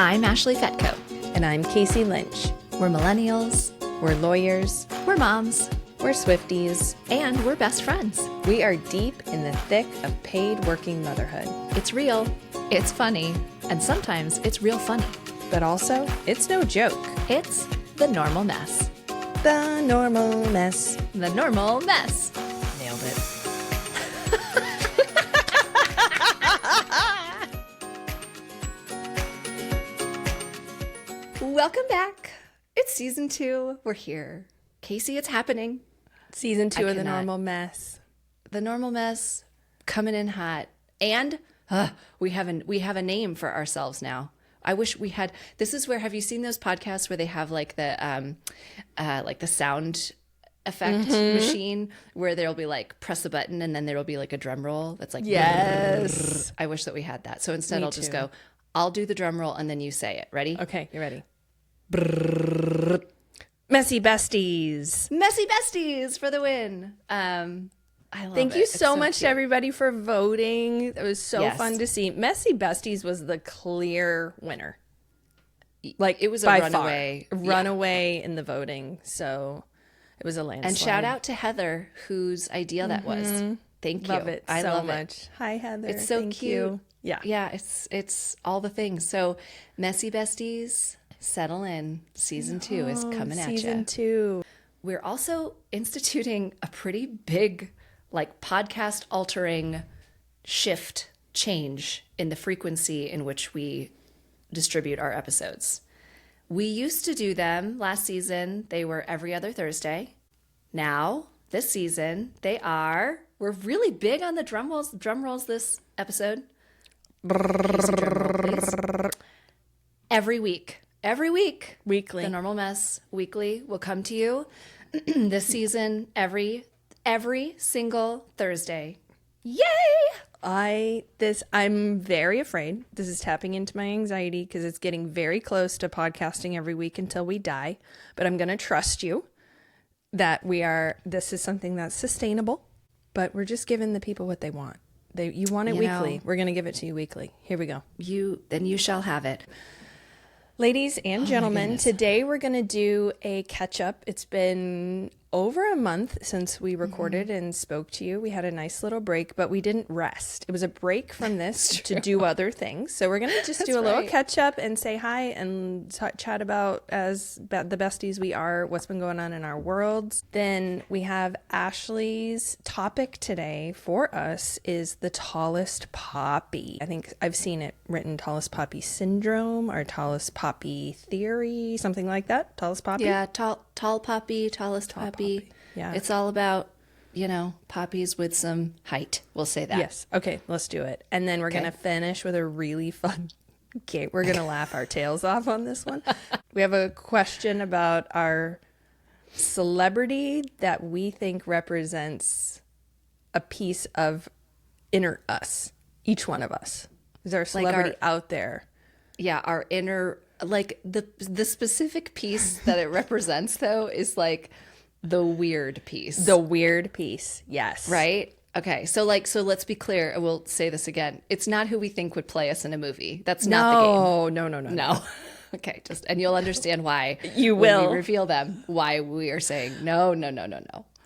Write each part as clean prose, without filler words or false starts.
I'm Ashley Fetko. And I'm Casey Lynch. We're millennials, We're lawyers, we're moms, we're Swifties, and we're best friends. we are deep in the thick of paid working motherhood. It's real, it's funny, and sometimes it's real funny. But also, it's no joke. It's the normal mess. The normal mess. The normal mess. Nailed it. Welcome back. It's season 2. We're here. Casey, it's happening. Season 2 of The cannot. Normal Mess. The normal mess coming in hot. And we have a name for ourselves now. I wish we had. This is where, have you seen those podcasts where they have like the sound effect machine where there'll be like press a button and then there'll be like a drum roll that's like, Yes. I wish that we had that. So instead Me I'll just too. go, I'll do the drum roll and then you say it. Ready? Okay, you ready? Messy Besties. Messy Besties for the win. I love Thank it. you It's so much cute. to everybody for voting. It was so Yes. fun to see. Messy Besties was the clear winner. Like it was a By runaway. far. Runaway in the voting. So it was a landslide. And shout out to Heather, whose idea that was. Thank you. Love it I so love much. it. Hi, Heather. It's so Thank cute. you. Yeah. Yeah, it's all the things. So Messy Besties, settle in. Season 2 is coming at you. Season 2. We're also instituting a pretty big, like, podcast altering change in the frequency in which we distribute our episodes. We used to do them last season. They were every other Thursday. Now, this season, we're really big on the drum rolls this episode. Casey, drum roll, please. Every week. Weekly. The Normal Mess Weekly will come to you this season every single Thursday. Yay! I'm very afraid. This is tapping into my anxiety because it's getting very close to podcasting every week until we die. But I'm going to trust you that this is something that's sustainable, but we're just giving the people what they want. You want it weekly. We're going to give it to you weekly. Here we go. Then you shall have it. Ladies and gentlemen, today we're going to do a catch up. It's been over a month since we recorded and spoke to you. We had a nice little break, but we didn't rest. It was a break from this to do other things. So we're going to just do a little catch up and say hi and chat about, as the besties we are, what's been going on in our worlds. Then we have Ashley's topic today for us is the tallest poppy. I think I've seen it written tallest poppy syndrome or tallest poppy theory, something like that. Tallest poppy? Yeah, tall poppy, tallest poppy. Yeah. It's all about, poppies with some height. We'll say that. Yes. Okay, let's do it. And then we're going to finish with a really fun game. We're going to laugh our tails off on this one. We have a question about our celebrity that we think represents a piece of inner us, each one of us. Is there a celebrity out there? Yeah, our inner, like the specific piece that it represents though is like the weird piece. The weird piece. Yes. Right? Okay. So let's be clear. And we'll say this again. It's not who we think would play us in a movie. That's not the game. No. Okay. And you'll understand why You when will. we reveal them, why we are saying no.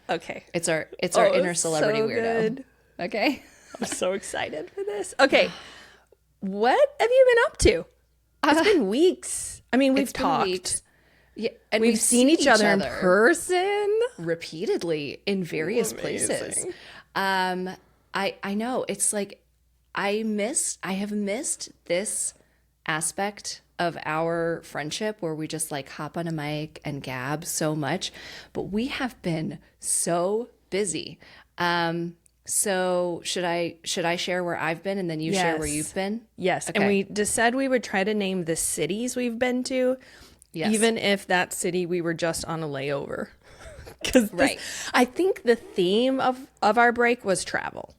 Okay. It's our inner celebrity so weirdo. good. Okay. I'm so excited for this. Okay. What have you been up to? It's been weeks. I mean, we've It's been talked. weeks. Yeah, and We've seen each other in person. repeatedly in various places. I know, it's like I have missed this aspect of our friendship where we just like hop on a mic and gab so much, but we have been so busy. So should I share where I've been and then you share where you've been? Yes. Okay. And we just said we would try to name the cities we've been to, even if that city we were just on a layover. Because I think the theme of our break was travel.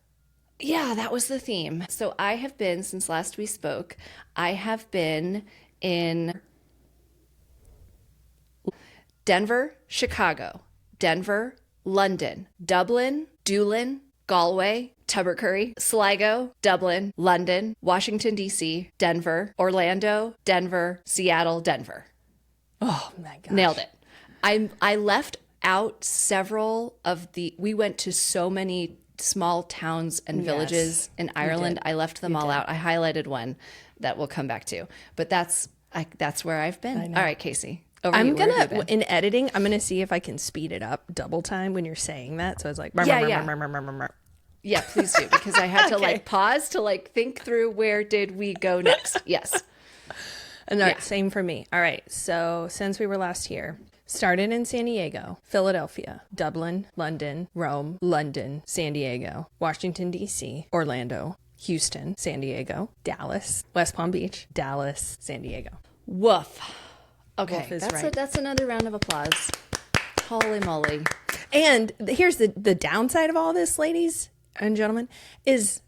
Yeah, that was the theme. So I have been, since last we spoke, I have been in Denver, Chicago, Denver, London, Dublin, Doolin, Galway, Tubbercurry, Sligo, Dublin, London, Washington, D.C., Denver, Orlando, Denver, Seattle, Denver. Oh my gosh. Nailed it. I left out several of we went to so many small towns and villages in Ireland. I left them all out. I highlighted one that we'll come back to. But that's where I've been. All right, Casey. I'm going to, in editing, I'm going to see if I can speed it up double time when you're saying that. So it's like, yeah, please do, because I had to like pause to like think through where did we go next. Yes. And same for me. All right. So since we were last here, started in San Diego, Philadelphia, Dublin, London, Rome, London, San Diego, Washington, D.C., Orlando, Houston, San Diego, Dallas, West Palm Beach, Dallas, San Diego. Woof. Okay, Wolf is right. That's another round of applause. Holy moly. And here's the downside of all this, ladies and gentlemen, is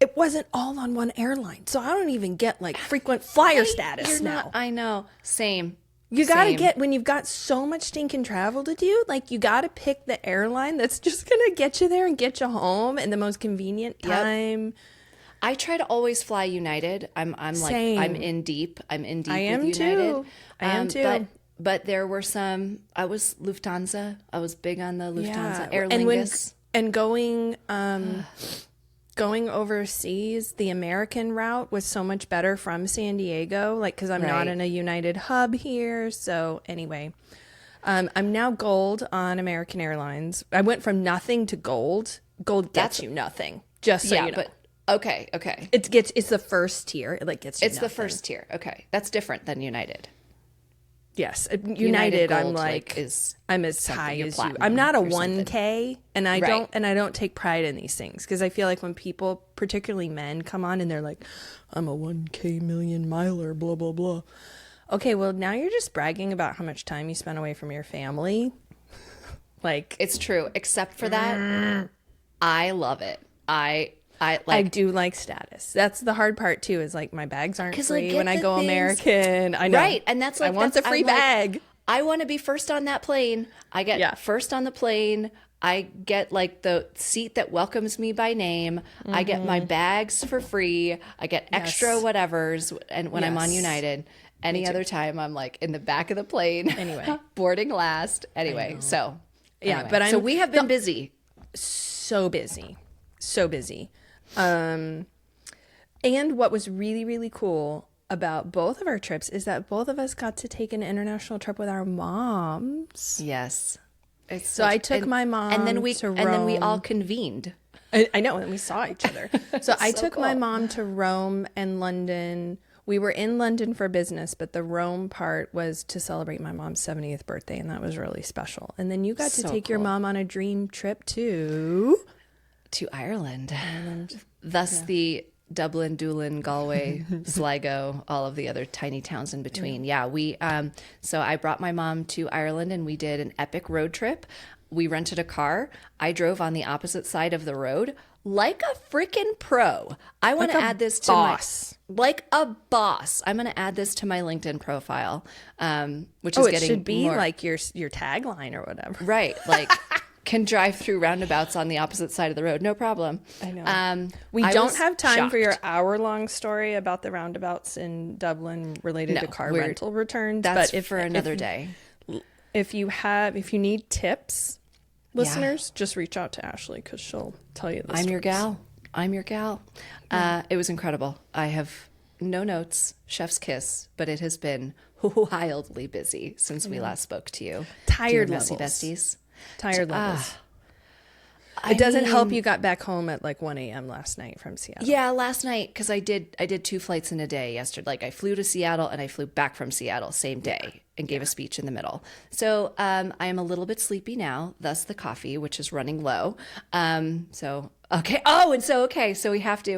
it wasn't all on one airline. So I don't even get like frequent flyer status now. I know. Same. You got to get, when you've got so much stinking travel to do, like you got to pick the airline that's just going to get you there and get you home in the most convenient time. I try to always fly United. I'm like, I'm in deep with United. I am too. But there were some, I was Lufthansa. I was big on the Lufthansa. Aer Lingus. And going overseas, the American route was so much better from San Diego, like, because I'm not in a United hub here. So anyway, I'm now gold on American Airlines. I went from nothing to gold. Gold gets you nothing, just so you know. But okay. It's the first tier. It like gets you It's nothing. the first tier. Okay, that's different than United. Yes, United Gold, I'm like I'm as high as you. I'm not a 1K, and I don't take pride in these things because I feel like when people, particularly men, come on and they're like, I'm a 1K million miler, blah blah blah. Okay, well now you're just bragging about how much time you spent away from your family. Like, it's true, except for that, I love it. I do like status. That's the hard part too. Is like my bags aren't free when I go American. I know, right? And that's like I want the free bag. Like, I want to be first on that plane. I get first on the plane. I get like the seat that welcomes me by name. I get my bags for free. I get extra whatevers. And when I'm on United, any other time I'm like in the back of the plane. Anyway, boarding last. Anyway, but we have been busy. So busy. And what was really, really cool about both of our trips is that both of us got to take an international trip with our moms. Yes. So I took my mom to Rome. And then we all convened. I know, and we saw each other. So I took my mom to Rome and London. We were in London for business, but the Rome part was to celebrate my mom's 70th birthday, and that was really special. And then you got to take your mom on a dream trip to Ireland. Thus the Dublin, Doolin, Galway, Sligo, all of the other tiny towns in between. Yeah, we so I brought my mom to Ireland and we did an epic road trip. We rented a car. I drove on the opposite side of the road like a freaking pro. I want to add this to like a boss. I'm going to add this to my LinkedIn profile, which is getting should be more, like your tagline or whatever. Right, like can drive through roundabouts on the opposite side of the road, no problem. I know. We don't have time for your hour-long story about the roundabouts in Dublin related to car rental returns. That's for another day. If you need tips, listeners, just reach out to Ashley because she'll tell you this. I'm your gal. It was incredible. I have no notes, chef's kiss, but it has been wildly busy since we last spoke to you. Tired messy levels. Besties. Tired levels. It doesn't help you got back home at like 1 a.m. last night from Seattle. Yeah, last night, because I did 2 flights in a day yesterday. Like I flew to Seattle and I flew back from Seattle same day and gave a speech in the middle. So I am a little bit sleepy now, thus the coffee, which is running low. So we have to.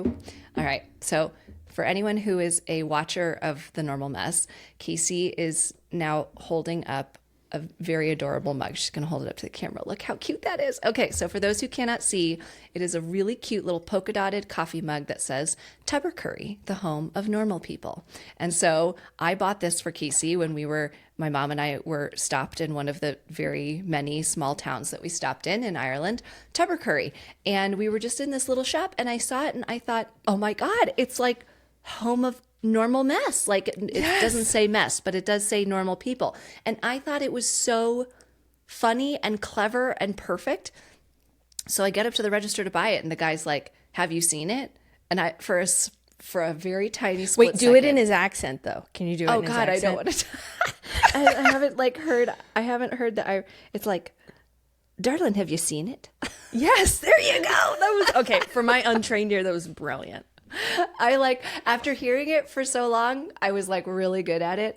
All right. So for anyone who is a watcher of The Normal Mess, Casey is now holding up a very adorable mug. She's going to hold it up to the camera. Look how cute that is. Okay, so for those who cannot see, it is a really cute little polka dotted coffee mug that says Tubber Curry, the home of normal people. And so I bought this for Casey when my mom and I were stopped in one of the very many small towns that we stopped in Ireland, Tubber Curry. And we were just in this little shop and I saw it and I thought, oh my God, it's like home of normal mess. Like it doesn't say mess, but it does say normal people. And I thought it was so funny and clever and perfect. So I get up to the register to buy it and the guy's like, have you seen it? And I, for a very tiny split do it in his accent though. Can you do it in his accent? I don't want to. I haven't heard that. It's like, darling, have you seen it? Yes, there you go. That was, okay. For my untrained ear, that was brilliant. After hearing it for so long, I was like really good at it.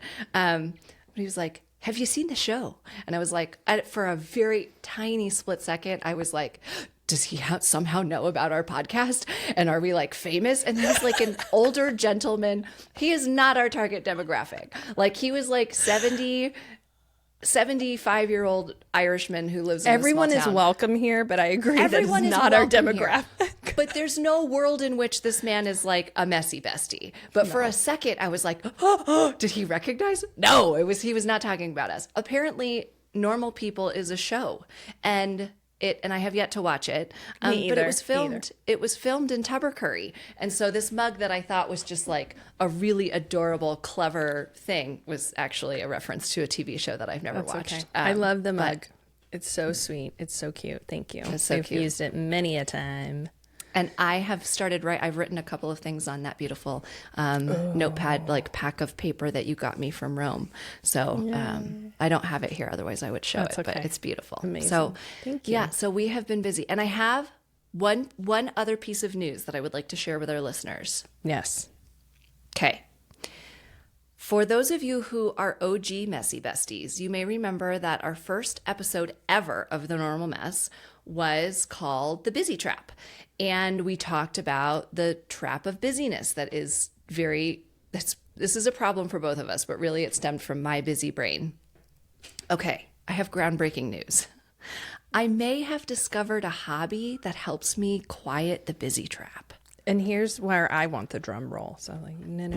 He was like, have you seen the show? And I was like, for a very tiny split second, I was like, does he somehow know about our podcast? And are we like famous? And he's like an older gentleman. He is not our target demographic. Like he was like 75-year-old Irishman who lives in Everyone a small town. is welcome here, but I agree Everyone that is is not our welcome demographic. here. But there's no world in which this man is like a messy bestie. But for a second, I was like, oh, did he recognize? No, he was not talking about us. Apparently, Normal People is a show, and I have yet to watch it. But it was filmed. It was filmed in Tubber Curry, and so this mug that I thought was just like a really adorable, clever thing was actually a reference to a TV show that I've never watched. Okay. I love the mug. It's so sweet. It's so cute. Thank you. It's so I've cute. used it many a time. And I have I've written a couple of things on that beautiful notepad, like pack of paper that you got me from Rome. So I don't have it here. Otherwise I would show it, but it's beautiful. Amazing. So thank you. Yeah, so we have been busy. And I have one other piece of news that I would like to share with our listeners. Yes. Okay. For those of you who are OG Messy Besties, you may remember that our first episode ever of The Normal Mess was called The Busy Trap. And we talked about the trap of busyness that is this is a problem for both of us, but really it stemmed from my busy brain. Okay, I have groundbreaking news. I may have discovered a hobby that helps me quiet the busy trap. And here's where I want the drum roll. So like, no.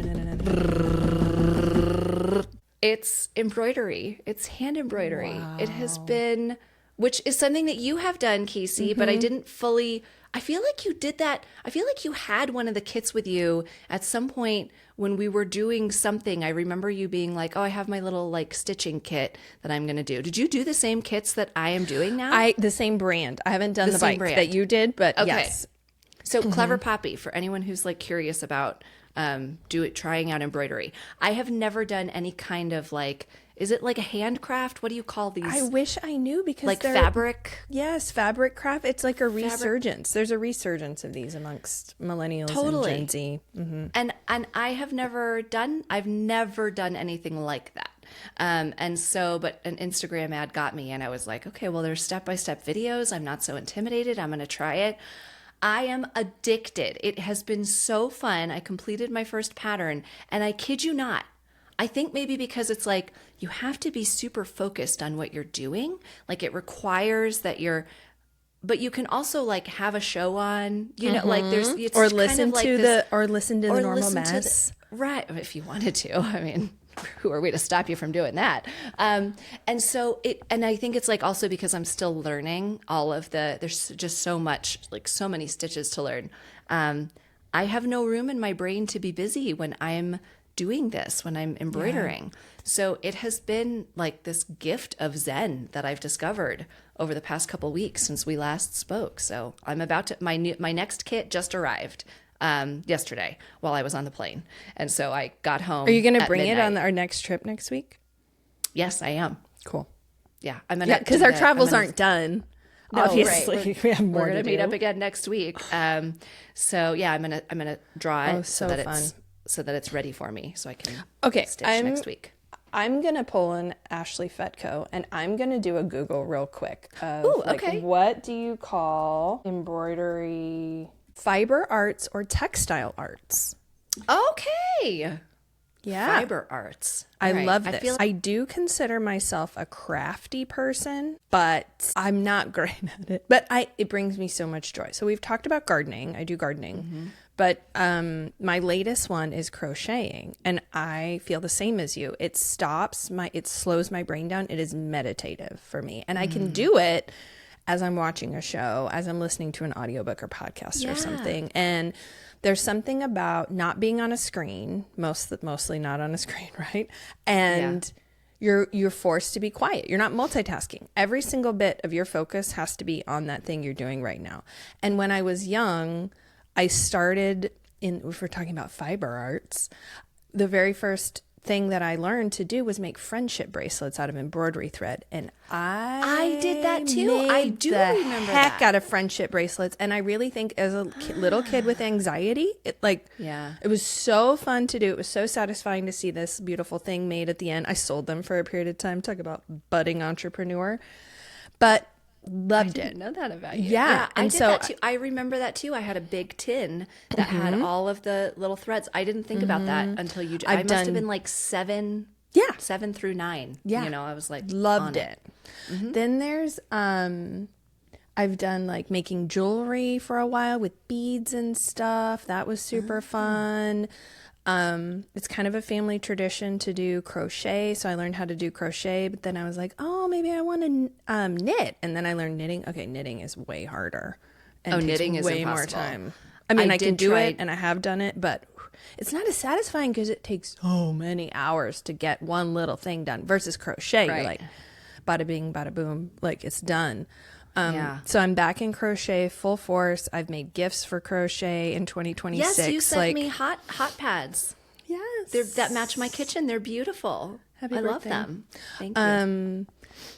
It's embroidery. It's hand embroidery. Wow. It has been, which is something that you have done, Casey, but I didn't fully. I feel like you did that. I feel like you had one of the kits with you at some point when we were doing something. I remember you being like, oh, I have my little like stitching kit that I'm going to do. Did you do the same kits that I am doing now? The same brand. I haven't done the bike brand that you did, but okay. Yes. So Clever Poppy, for anyone who's like curious about trying out embroidery. I have never done any kind of like, is it like a handcraft? What do you call these? I wish I knew because like fabric. Yes, fabric craft. It's like a resurgence. There's a resurgence of these amongst millennials and Gen Z. Mm-hmm. And I've never done anything like that. But an Instagram ad got me and I was like, okay, well, there's step-by-step videos. I'm not so intimidated. I'm going to try it. I am addicted. It has been so fun. I completed my first pattern and I kid you not, I think maybe because it's like you have to be super focused on what you're doing. Like it requires that but you can also like have a show on, like there's it's or listen kind of like or listen to the normal mess. Right. If you wanted to. I mean, who are we to stop you from doing that? And I think it's like also because I'm still learning there's just so much, like so many stitches to learn. I have no room in my brain to be busy when I'm doing this, when I'm embroidering. Yeah. So it has been like this gift of Zen that I've discovered over the past couple weeks since we last spoke. So I'm about to, my next kit just arrived yesterday while I was on the plane. And so I got home. Are you going to bring it on our next trip next week? Yes, I am. Cool. Yeah. I'm going to, because our travels aren't done. No, obviously. Right. We have more We're to going do. to meet up again next week. So yeah, I'm going to draw it so that it's ready for me so I can stitch next week. I'm going to pull in Ashley Fetko and I'm going to do a Google real quick. Okay. What do you call embroidery? Fiber arts or textile arts? Okay. Fiber arts. I Right. love this. I feel I do consider myself a crafty person, but I'm not great at it. But it brings me so much joy. So we've talked about gardening. I do gardening. But my latest one is crocheting, and I feel the same as you. It slows my brain down. It is meditative for me, and I can do it as I'm watching a show, as I'm listening to an audiobook or podcast or something. And there's something about not being on a screen, mostly not on a screen, right? And you're forced to be quiet. You're not multitasking. Every single bit of your focus has to be on that thing you're doing right now. And when I was young, I started if we're talking about fiber arts, the very first thing that I learned to do was make friendship bracelets out of embroidery thread, and I did that too. I do remember heck that. out of friendship bracelets, and I really think as a little kid with anxiety, it was so fun to do. It was so satisfying to see this beautiful thing made at the end. I sold them for a period of time. Talk about budding entrepreneur, but loved I it. didn't know that about you. Yeah, I and did so that too. I remember that too. I had a big tin that had all of the little threads. I didn't think about that until you. I must have been like 7 through 9. Yeah. You know, I was like loved it. Then there's I've done like making jewelry for a while with beads and stuff. That was super fun. It's kind of a family tradition to do crochet. So I learned how to do crochet, but then I was like, oh, maybe I want to knit. And then I learned knitting. Okay, knitting is way harder. And knitting is way impossible. more time. I mean, I can do try- it and I have done it, but it's not as satisfying because it takes so many hours to get one little thing done versus crochet. You're like, bada bing, bada boom, like it's done. So I'm back in crochet full force. I've made gifts for crochet in 2026. Yes, you sent me hot pads. Yes. That match my kitchen. They're beautiful. Happy I love birthday. them. Thank you.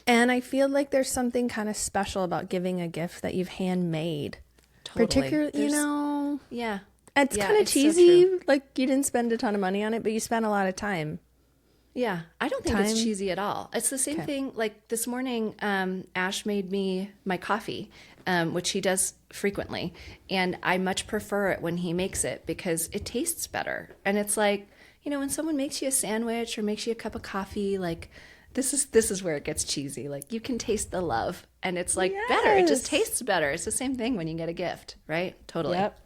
And I feel like there's something kind of special about giving a gift that you've handmade. Totally. Particularly, Yeah. it's kind of it's so cheesy. true. Like you didn't spend a ton of money on it, but you spent a lot of time. Yeah, I don't think it's cheesy at all. It's the same thing. Like this morning, Ash made me my coffee, which he does frequently. And I much prefer it when he makes it because it tastes better. And it's like, when someone makes you a sandwich or makes you a cup of coffee, like this is where it gets cheesy. Like you can taste the love and it's like better. It just tastes better. It's the same thing when you get a gift, right? Totally. Yep.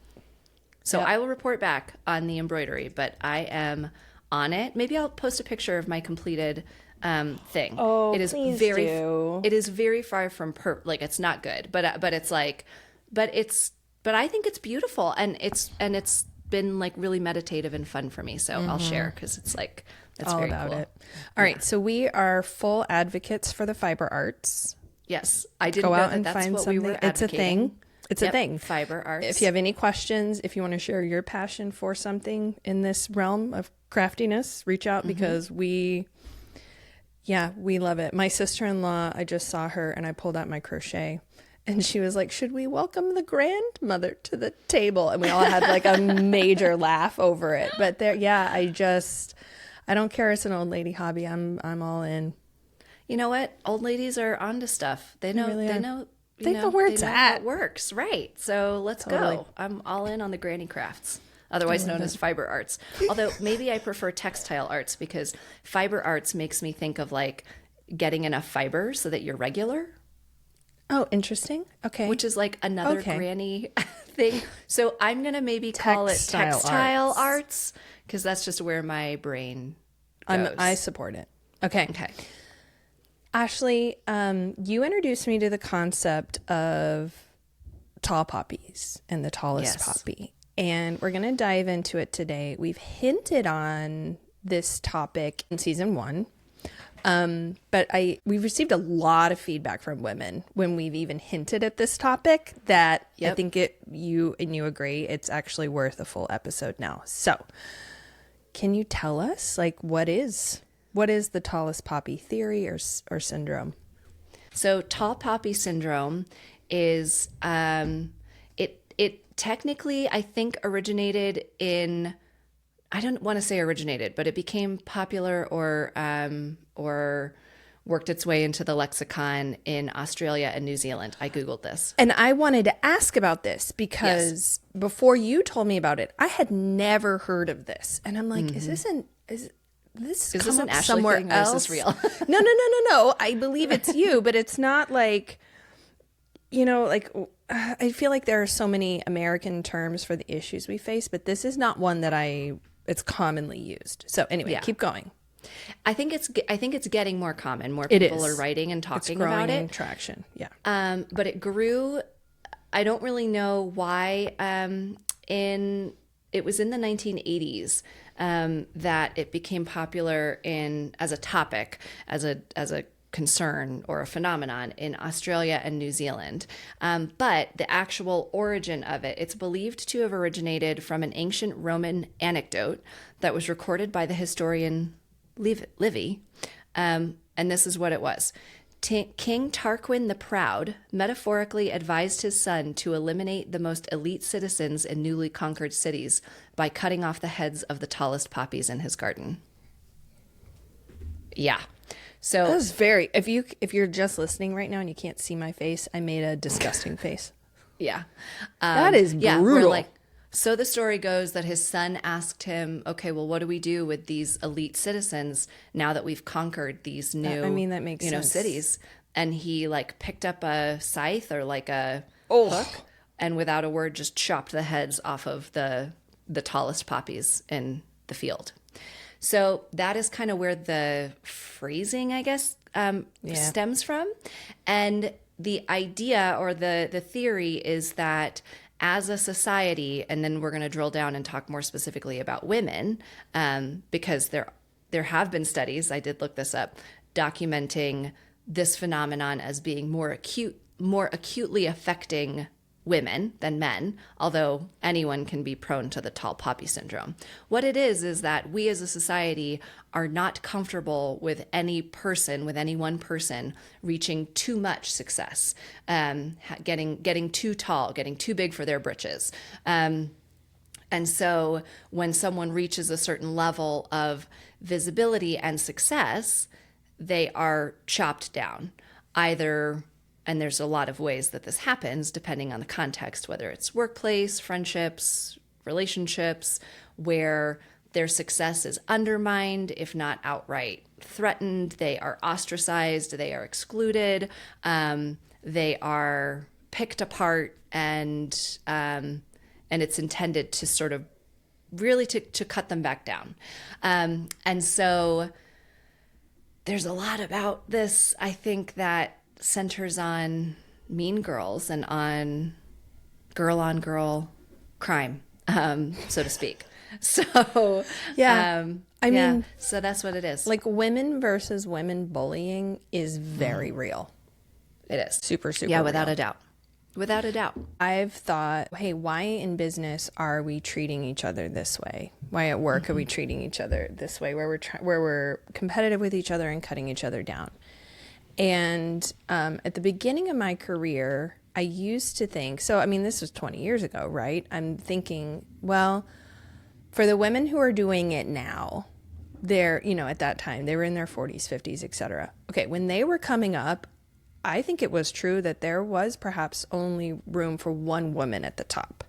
So I will report back on the embroidery, but I am on it. Maybe I'll post a picture of my completed thing. Oh, it is please very, do. It is very far from like it's not good, but it's like, but I think it's beautiful and it's been like really meditative and fun for me. So I'll share because it's like it's All very about cool. it. All right, so we are full advocates for the fiber arts. Yes, I didn't Go know out that and that's find what something. we were It's a advocating. thing. It's a thing. Fiber arts. If you have any questions, if you want to share your passion for something in this realm of craftiness, reach out because we love it. My sister-in-law, I just saw her and I pulled out my crochet and she was like, should we welcome the grandmother to the table? And we all had like a major laugh over it. But I don't care. It's an old lady hobby. I'm all in. You know what? Old ladies are onto stuff. They know. really They are. know. They know where it's how at. it works, right? So let's Totally. go. I'm all in on the granny crafts, otherwise known as fiber arts. Although maybe I prefer textile arts because fiber arts makes me think of like getting enough fiber so that you're regular, Oh, interesting. Okay. which is like another Okay. granny thing. So I'm gonna maybe call it Textile textile arts because that's just where my brain goes. I support it. Okay. Okay. Ashley, you introduced me to the concept of tall poppies and the tallest Yes. poppy. And we're going to dive into it today. We've hinted on this topic in season 1. But we've received a lot of feedback from women when we've even hinted at this topic that I think you agree it's actually worth a full episode now. So can you tell us what is the tallest poppy theory or syndrome? So tall poppy syndrome is it technically I think originated in, I don't want to say originated, but it became popular or worked its way into the lexicon in Australia and New Zealand. I Googled this. And I wanted to ask about this because before you told me about it, I had never heard of this. And I'm like, is this an is this Is come this an up Ashley somewhere thing, or is else? this real? No. I believe it's you, but it's not like, like I feel like there are so many American terms for the issues we face, but this is not one that it's commonly used. So anyway, keep going. I think it's getting more common. More It people is. are writing and talking It's growing about in it. traction. Yeah. But it grew. I don't really know why. It was in the 1980s that it became popular as a topic, as a concern or a phenomenon in Australia and New Zealand. But the actual origin of it's believed to have originated from an ancient Roman anecdote that was recorded by the historian Livy. And this is what it was. King Tarquin the Proud metaphorically advised his son to eliminate the most elite citizens in newly conquered cities by cutting off the heads of the tallest poppies in his garden. Yeah. So That was very, if you're just listening right now and you can't see my face, I made a disgusting face. yeah. That is brutal. So the story goes that his son asked him, okay, well, what do we do with these elite citizens now that we've conquered these new, that makes sense. cities? And he picked up a scythe or a hook, and without a word, just chopped the heads off of the tallest poppies in the field. So that is kind of where the phrasing, I guess, stems from. And the idea or the theory is that as a society, and then we're going to drill down and talk more specifically about women, because there have been studies, I did look this up, documenting this phenomenon as being more acutely affecting women than men, although anyone can be prone to the tall poppy syndrome. What it is that we as a society are not comfortable with any one person reaching too much success, getting too tall, getting too big for their britches. And so when someone reaches a certain level of visibility and success, they are chopped down, either. And there's a lot of ways that this happens depending on the context, whether it's workplace, friendships, relationships, where their success is undermined, if not outright threatened. They are ostracized, they are excluded, they are picked apart, and it's intended to sort of really to cut them back down. And so there's a lot about this, I think, that centers on Mean Girls and on girl crime, so to speak. So yeah, I mean, so that's what it is. Women versus women bullying is very real. It is super without real. a doubt. Without a doubt. I've thought, hey, why in business are we treating each other this way? Why at work are we treating each other this way, where we're competitive with each other and cutting each other down? And at the beginning of my career, I used to think, so I mean, this was 20 years ago, right? I'm thinking, well, for the women who are doing it now, they're, at that time, they were in their 40s, 50s, etc. Okay, when they were coming up, I think it was true that there was perhaps only room for one woman at the top.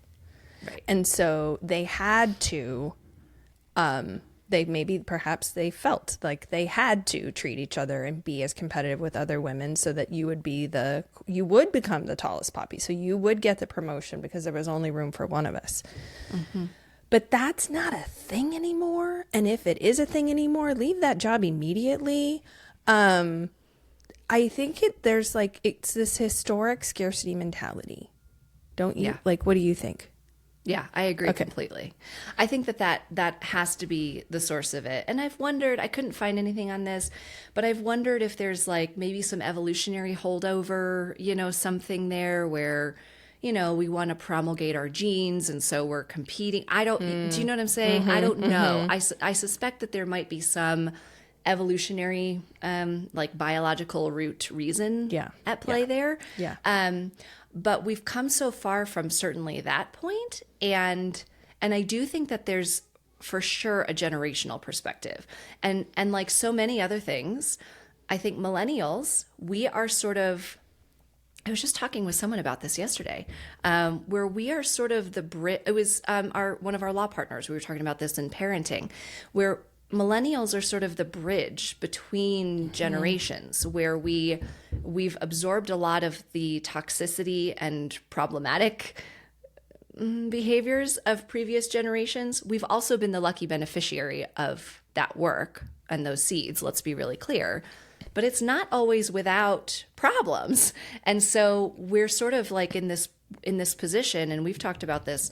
Right. And so they had to, they felt like they had to treat each other and be as competitive with other women so that you would become the tallest poppy. So you would get the promotion because there was only room for one of us. Mm-hmm. But that's not a thing anymore. And if it is a thing anymore, leave that job immediately. I think it's this historic scarcity mentality. Don't you? Yeah. What do you think? Yeah, I agree completely. I think that has to be the source of it. And I've wondered, I couldn't find anything on this, but I've wondered if there's maybe some evolutionary holdover, something there where, we want to promulgate our genes and so we're competing. Do you know what I'm saying? Mm-hmm, I don't know. Mm-hmm. I suspect that there might be some evolutionary, biological root reason at play there. Yeah. But we've come so far from certainly that point, and I do think that there's for sure a generational perspective, and like so many other things, I think millennials, we are sort of. I was just talking with someone about this yesterday, where we are sort of it was one of our law partners. We were talking about this in parenting, where millennials are sort of the bridge between generations, where we've absorbed a lot of the toxicity and problematic behaviors of previous generations. We've also been the lucky beneficiary of that work and those seeds, let's be really clear. But it's not always without problems. And so we're sort of like in this position, and we've talked about this,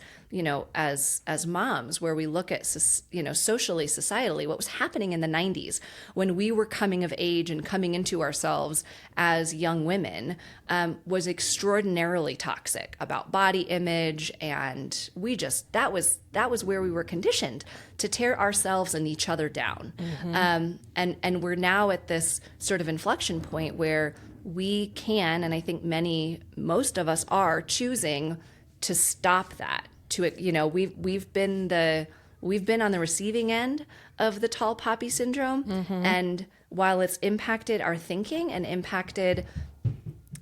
as moms, where we look at, socially, societally, what was happening in the 90s when we were coming of age and coming into ourselves as young women, was extraordinarily toxic about body image. And that was where we were conditioned to tear ourselves and each other down. And we're now at this sort of inflection point where we can, and I think most of us are choosing to stop that. We've been on the receiving end of the tall poppy syndrome, and while it's impacted our thinking and impacted,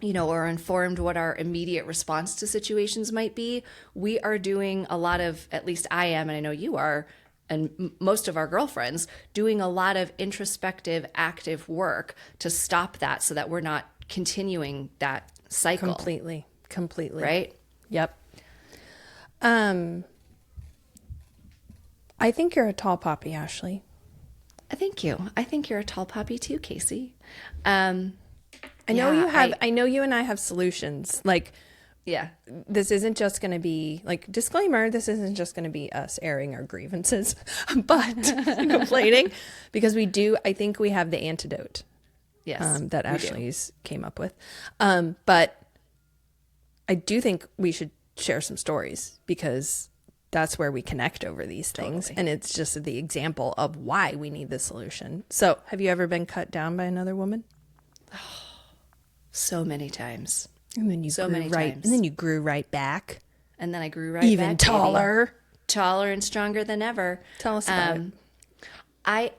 or informed what our immediate response to situations might be, we are doing a lot of, at least I am, and I know you are, and most of our girlfriends, doing a lot of introspective, active work to stop that, so that we're not continuing that cycle. Completely. Right? Yep. I think you're a tall poppy, Ashley. Thank you. I think you're a tall poppy too, Casey. I know you and I have solutions. This isn't just going to be, disclaimer, this isn't just going to be us airing our grievances, but complaining, because I think we have the antidote. Yes, that Ashley's came up with. But I do think we should share some stories, because that's where we connect over these things. Totally. And it's just the example of why we need the solution. So have you ever been cut down by another woman? So many times. And then you times. And then you grew right back. And then I grew right even back. Even taller. Baby. Taller and stronger than ever. Tell us about it. I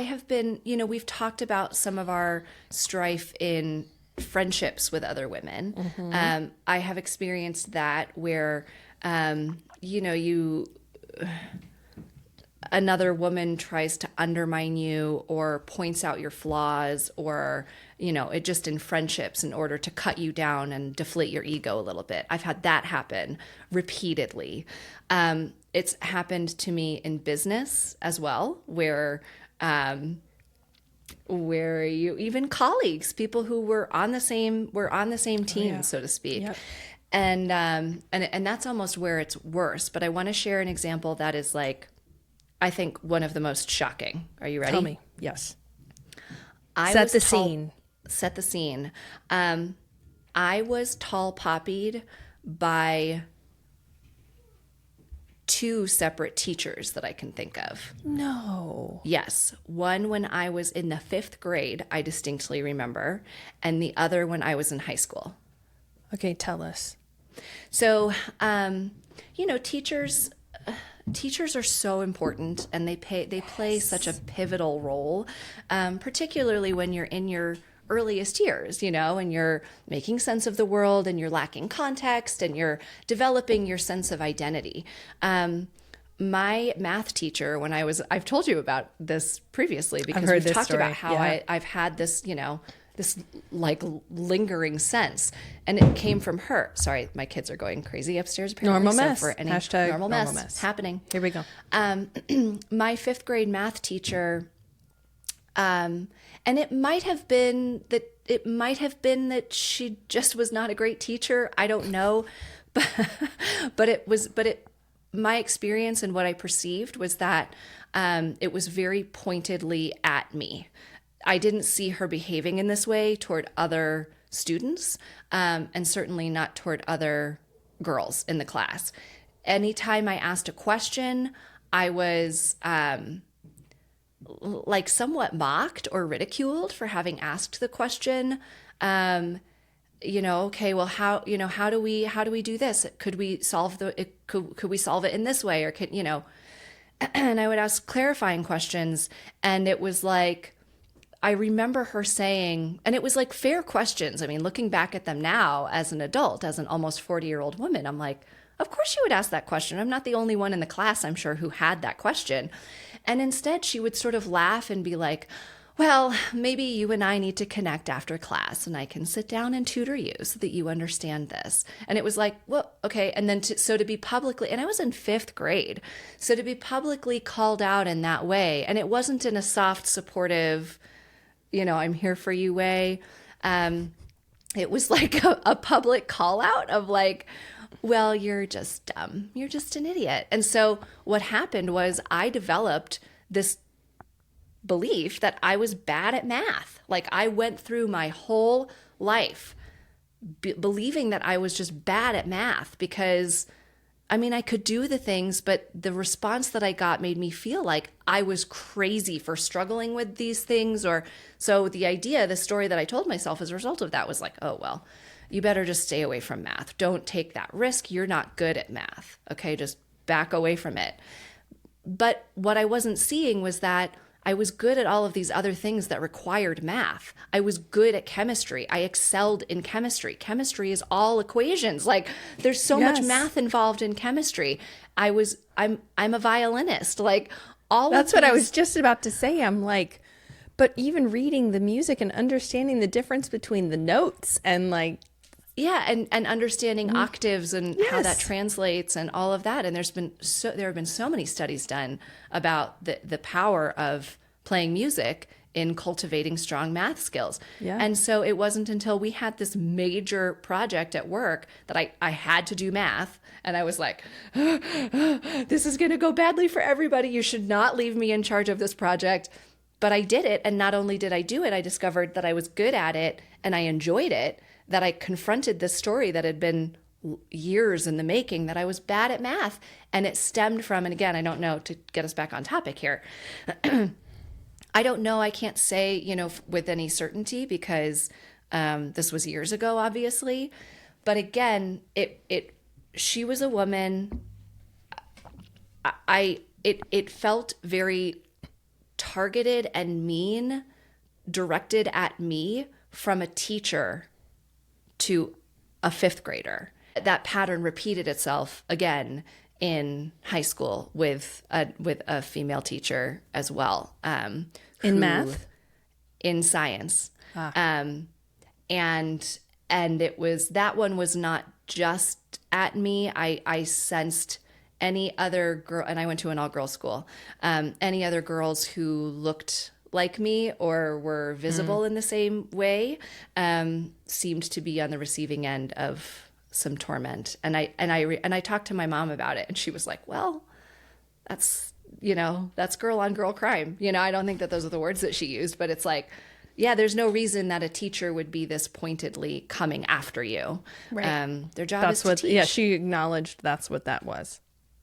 have been, we've talked about some of our strife in friendships with other women. I have experienced that where, another woman tries to undermine you or points out your flaws, or, it just in friendships in order to cut you down and deflate your ego a little bit. I've had that happen repeatedly. It's happened to me in business as well, where you, even colleagues, people who were on the same team, so to speak. Yep. And that's almost where it's worse. But I want to share an example that is I think one of the most shocking. Are you ready? Tell me. Yes. Set the scene. I was tall poppied by 2 separate teachers that I can think of. No. Yes. One when I was in the 5th grade, I distinctly remember, and the other when I was in high school. Okay, tell us. So, teachers are so important, and they play such a pivotal role, particularly when you're in your earliest years, and you're making sense of the world, and you're lacking context, and you're developing your sense of identity. My math teacher, I've told you about this previously, because we've talked about how I've had this, this lingering sense, and it came from her. Sorry, my kids are going crazy upstairs. Apparently. Normal mess. For any Hashtag normal mess happening. Here we go. My 5th grade math teacher, and it might have been that she just was not a great teacher. I don't know, but my experience and what I perceived was that it was very pointedly at me. I didn't see her behaving in this way toward other students, and certainly not toward other girls in the class. Anytime I asked a question, I was somewhat mocked or ridiculed for having asked the question. Okay, well, how do we do this? Could we solve could we solve it in this way, or and I would ask clarifying questions, and it was I remember her saying, and it was fair questions. I mean, looking back at them now as an adult, as an almost 40-year-old woman, I'm Of course she would ask that question. I'm not the only one in the class, I'm sure, who had that question. And instead she would sort of laugh and be like, well, maybe you and I need to connect after class and I can sit down and tutor you so that you understand this. And it was like, well, okay. And then so to be publicly, and I was in 5th grade, so to be publicly called out in that way, and it wasn't in a soft, supportive, I'm here for you way. It was like a public call out of like, well, you're just dumb. You're just an idiot. And so what happened was I developed this belief that I was bad at math. Like I went through my whole life believing that I was just bad at math because I could do the things, but the response that I got made me feel like I was crazy for struggling with these things. So the story that I told myself as a result of that was like, oh, well, you better just stay away from math. Don't take that risk. You're not good at math. Okay, just back away from it. But what I wasn't seeing was that I was good at all of these other things that required math. I was good at chemistry. I excelled in chemistry. Chemistry is all equations. Like there's so much math involved in chemistry. I'm a violinist. Like That's what I was just about to say. I'm like, but even reading the music and understanding the difference between the notes and like and understanding octaves and how that translates and all of that. And there have been so many studies done about the power of playing music in cultivating strong math skills. Yeah. And so it wasn't until we had this major project at work that I had to do math. And I was like, this is going to go badly for everybody. You should not leave me in charge of this project. But I did it. And not only did I do it, I discovered that I was good at it and I enjoyed it, that I confronted this story that had been years in the making, that I was bad at math. And it stemmed from, and again, I don't know, to get us back on topic here, I don't know, I can't say, with any certainty because this was years ago, obviously. But again, she was a woman. It felt very targeted and mean, directed at me from a teacher to a 5th grader. That pattern repeated itself again in high school with a female teacher as well. In math? In science. And that one was not just at me. I sensed any other girl, and I went to an all-girls school, any other girls who looked like me or were visible in the same way seemed to be on the receiving end of some torment. And I talked to my mom about it, and she was like, well, that's girl on girl crime. I don't think that those are the words that she used, but it's like, yeah, there's no reason that a teacher would be this pointedly coming after you. Right. Their job is to teach. Yeah, she acknowledged that's what that was.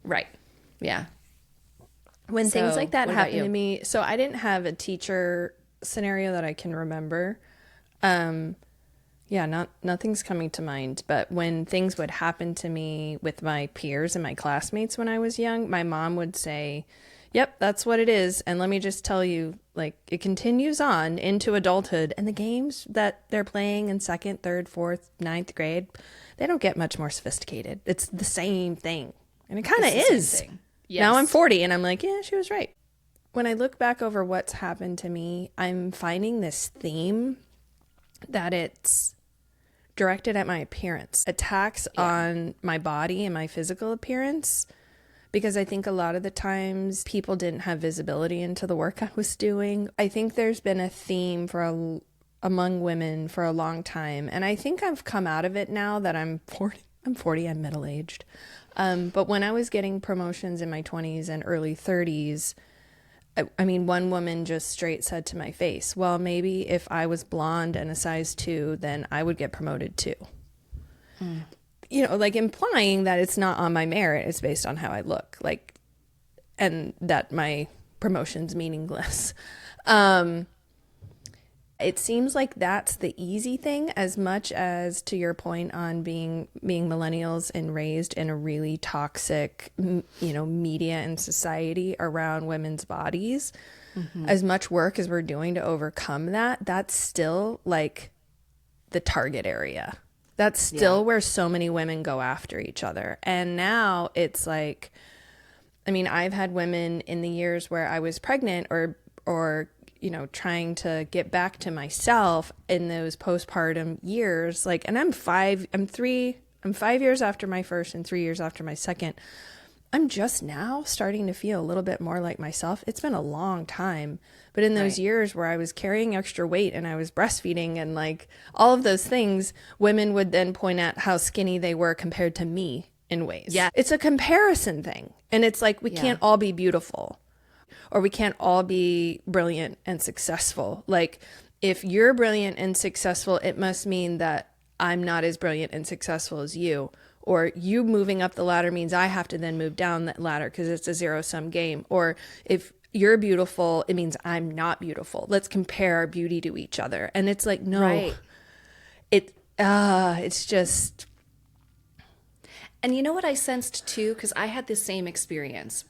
Right. Yeah. When things like that happened to me, so I didn't have a teacher scenario that I can remember. Nothing's coming to mind. But when things would happen to me with my peers and my classmates when I was young, my mom would say, yep, that's what it is. And let me just tell you, like, it continues on into adulthood. And the games that they're playing in 2nd, 3rd, 4th, 9th grade, they don't get much more sophisticated. It's the same thing. And it kind of is. Yes. Now I'm 40 and I'm like, yeah, she was right. When I look back over what's happened to me, I'm finding this theme that it's directed at my appearance, attacks on my body and my physical appearance, because I think a lot of the times people didn't have visibility into the work I was doing. I think there's been a theme among women for a long time, and I think I've come out of it now that I'm 40, I'm middle-aged. But when I was getting promotions in my 20s and early 30s, one woman just straight said to my face, well, maybe if I was blonde and a size 2, then I would get promoted too. Like implying that it's not on my merit, it's based on how I look, and that my promotion's meaningless. It seems like that's the easy thing, as much as, to your point on being millennials and raised in a really toxic, media and society around women's bodies. Mm-hmm. As much work as we're doing to overcome that, that's still like the target area. That's still where so many women go after each other. And now it's like, I mean, I've had women in the years where I was pregnant or you know, trying to get back to myself in those postpartum years, like, and I'm 5 years after my first and 3 years after my second. I'm just now starting to feel a little bit more like myself. It's been a long time, but in those years where I was carrying extra weight and I was breastfeeding and like all of those things, women would then point at how skinny they were compared to me in ways. Yeah. It's a comparison thing. And it's like, we can't all be beautiful, or we can't all be brilliant and successful. Like, if you're brilliant and successful, it must mean that I'm not as brilliant and successful as you. Or you moving up the ladder means I have to then move down that ladder because it's a zero-sum game. Or if you're beautiful, it means I'm not beautiful. Let's compare our beauty to each other. And it's like, no, it's just. And you know what I sensed too? Because I had the same experience.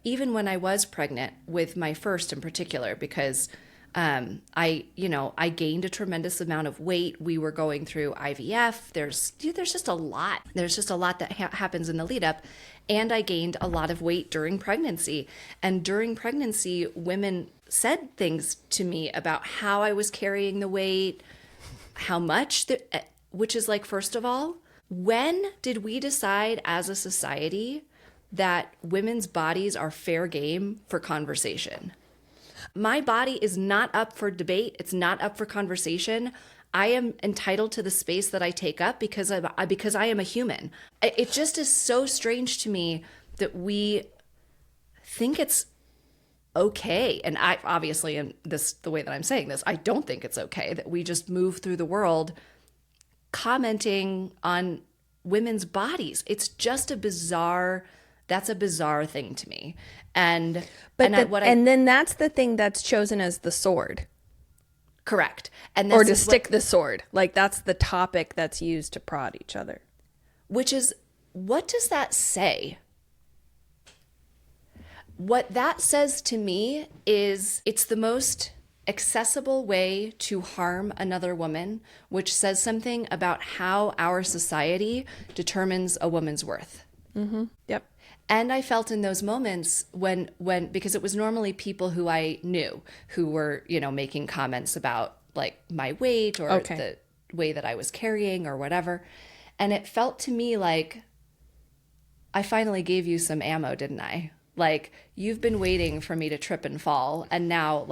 Even when I was pregnant with my first in particular, because I gained a tremendous amount of weight. We were going through IVF. There's just a lot. There's just a lot that happens in the lead up. And I gained a lot of weight during pregnancy. And during pregnancy, women said things to me about how I was carrying the weight, how much, which is like, first of all, when did we decide as a society that women's bodies are fair game for conversation? My body is not up for debate. It's not up for conversation. I am entitled to the space that I take up because I am a human. It just is so strange to me that we think it's okay. And I obviously, in the way that I'm saying this, I don't think it's okay that we just move through the world commenting on women's bodies. It's just that's a bizarre thing to me. And then that's the thing that's chosen as the sword. Correct. And or to stick the sword. Like, that's the topic that's used to prod each other. Which is, what does that say? What that says to me is it's the most accessible way to harm another woman, which says something about how our society determines a woman's worth. Mm-hmm. Yep. And I felt in those moments when because it was normally people who I knew who were, making comments about like my weight or the way that I was carrying or whatever. And it felt to me like I finally gave you some ammo, didn't I? Like, you've been waiting for me to trip and fall. And now,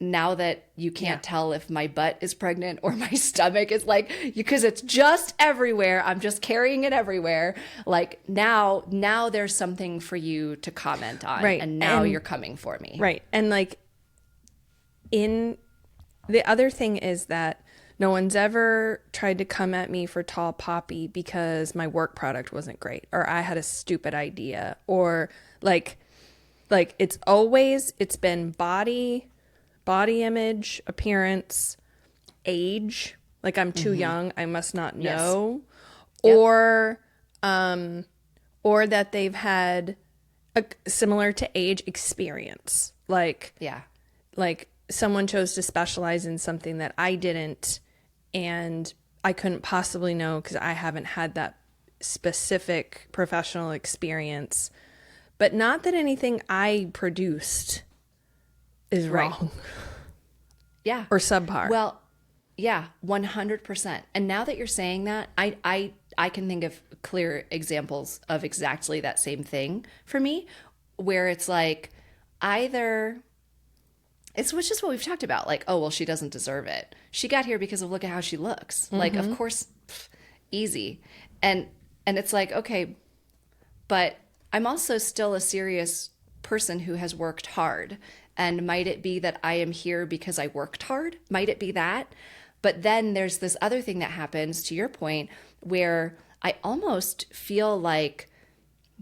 now that you can't tell if my butt is pregnant or my stomach is because it's just everywhere. I'm just carrying it everywhere. Like, now there's something for you to comment on. Right. And now you're coming for me. Right. And the other thing is that no one's ever tried to come at me for Tall Poppy because my work product wasn't great, or I had a stupid idea, or it's been body image, appearance, age, like I'm too young, I must not know, or that they've had a similar to age experience, like someone chose to specialize in something that I didn't, and I couldn't possibly know because I haven't had that specific professional experience. But not that anything I produced is wrong. Yeah. Or subpar. Well, yeah, 100%. And now that you're saying that, I can think of clear examples of exactly that same thing for me, where it's like it's which is what we've talked about. Like, oh, well, she doesn't deserve it. She got here because of look at how she looks. Mm-hmm. Like, of course, easy. And it's like, okay, but I'm also still a serious person who has worked hard. And might it be that I am here because I worked hard? Might it be that? But then there's this other thing that happens, to your point, where I almost feel like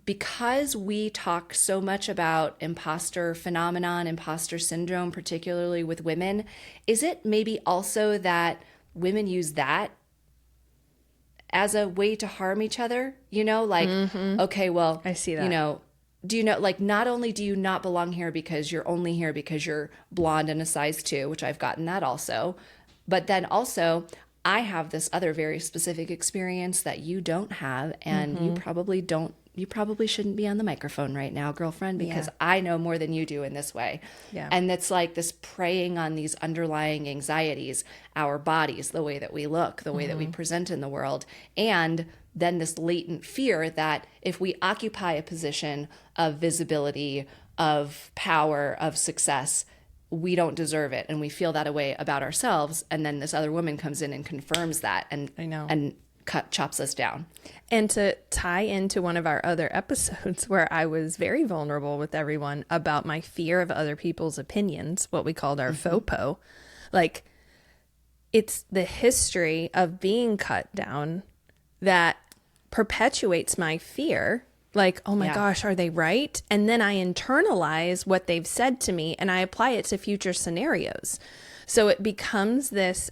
because we talk so much about imposter phenomenon, imposter syndrome, particularly with women, is it maybe also that women use that as a way to harm each other? Okay, well, I see that. Do you know, not only do you not belong here because you're only here because you're blonde and a size 2, which I've gotten that also, but then also I have this other very specific experience that you don't have, and you probably don't. You probably shouldn't be on the microphone right now, girlfriend, because I know more than you do in this way. Yeah. And it's like this preying on these underlying anxieties, our bodies, the way that we look, the way that we present in the world, and then this latent fear that if we occupy a position of visibility, of power, of success, we don't deserve it, and we feel that way about ourselves. And then this other woman comes in and confirms that, and chops us down. And to tie into one of our other episodes where I was very vulnerable with everyone about my fear of other people's opinions, what we called our FOPO, like it's the history of being cut down that perpetuates my fear. Like, oh my gosh, are they right? And then I internalize what they've said to me and I apply it to future scenarios. So it becomes this,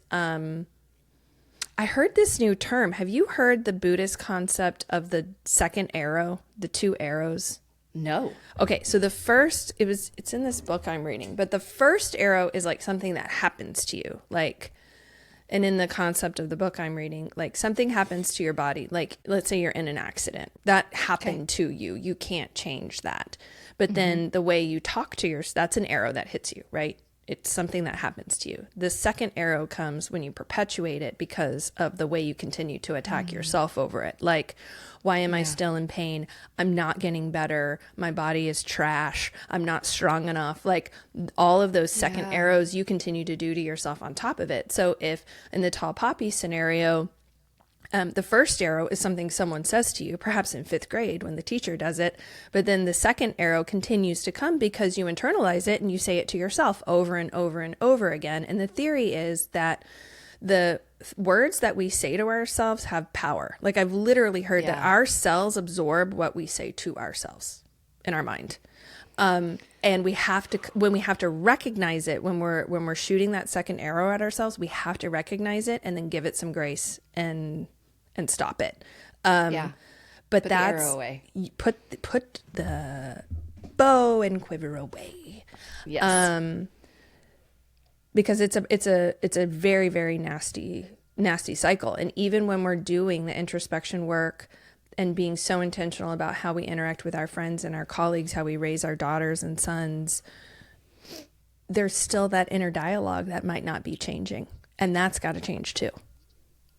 I heard this new term. Have you heard the Buddhist concept of the second arrow, the two arrows? No. Okay, so the first, it's in this book I'm reading, but the first arrow is like something that happens to you. Like, and in the concept of the book I'm reading, like something happens to your body. Like, let's say you're in an accident. That happened to you. You can't change that. But then the way you talk to that's an arrow that hits you, right? It's something that happens to you. The second arrow comes when you perpetuate it because of the way you continue to attack yourself over it. Like, why am I still in pain? I'm not getting better. My body is trash. I'm not strong enough. Like all of those second arrows you continue to do to yourself on top of it. So if in the Tall Poppies scenario, the first arrow is something someone says to you, perhaps in 5th grade when the teacher does it. But then the second arrow continues to come because you internalize it and you say it to yourself over and over and over again. And the theory is that the words that we say to ourselves have power. Like I've literally heard that our cells absorb what we say to ourselves in our mind. And we have to, when we have to recognize it, when we're shooting that second arrow at ourselves, we have to recognize it and then give it some grace and stop it. But put that's the arrow away. Put the bow and quiver away. Yes. Because it's a very, very nasty cycle. And even when we're doing the introspection work and being so intentional about how we interact with our friends and our colleagues, how we raise our daughters and sons, there's still that inner dialogue that might not be changing. And that's got to change too.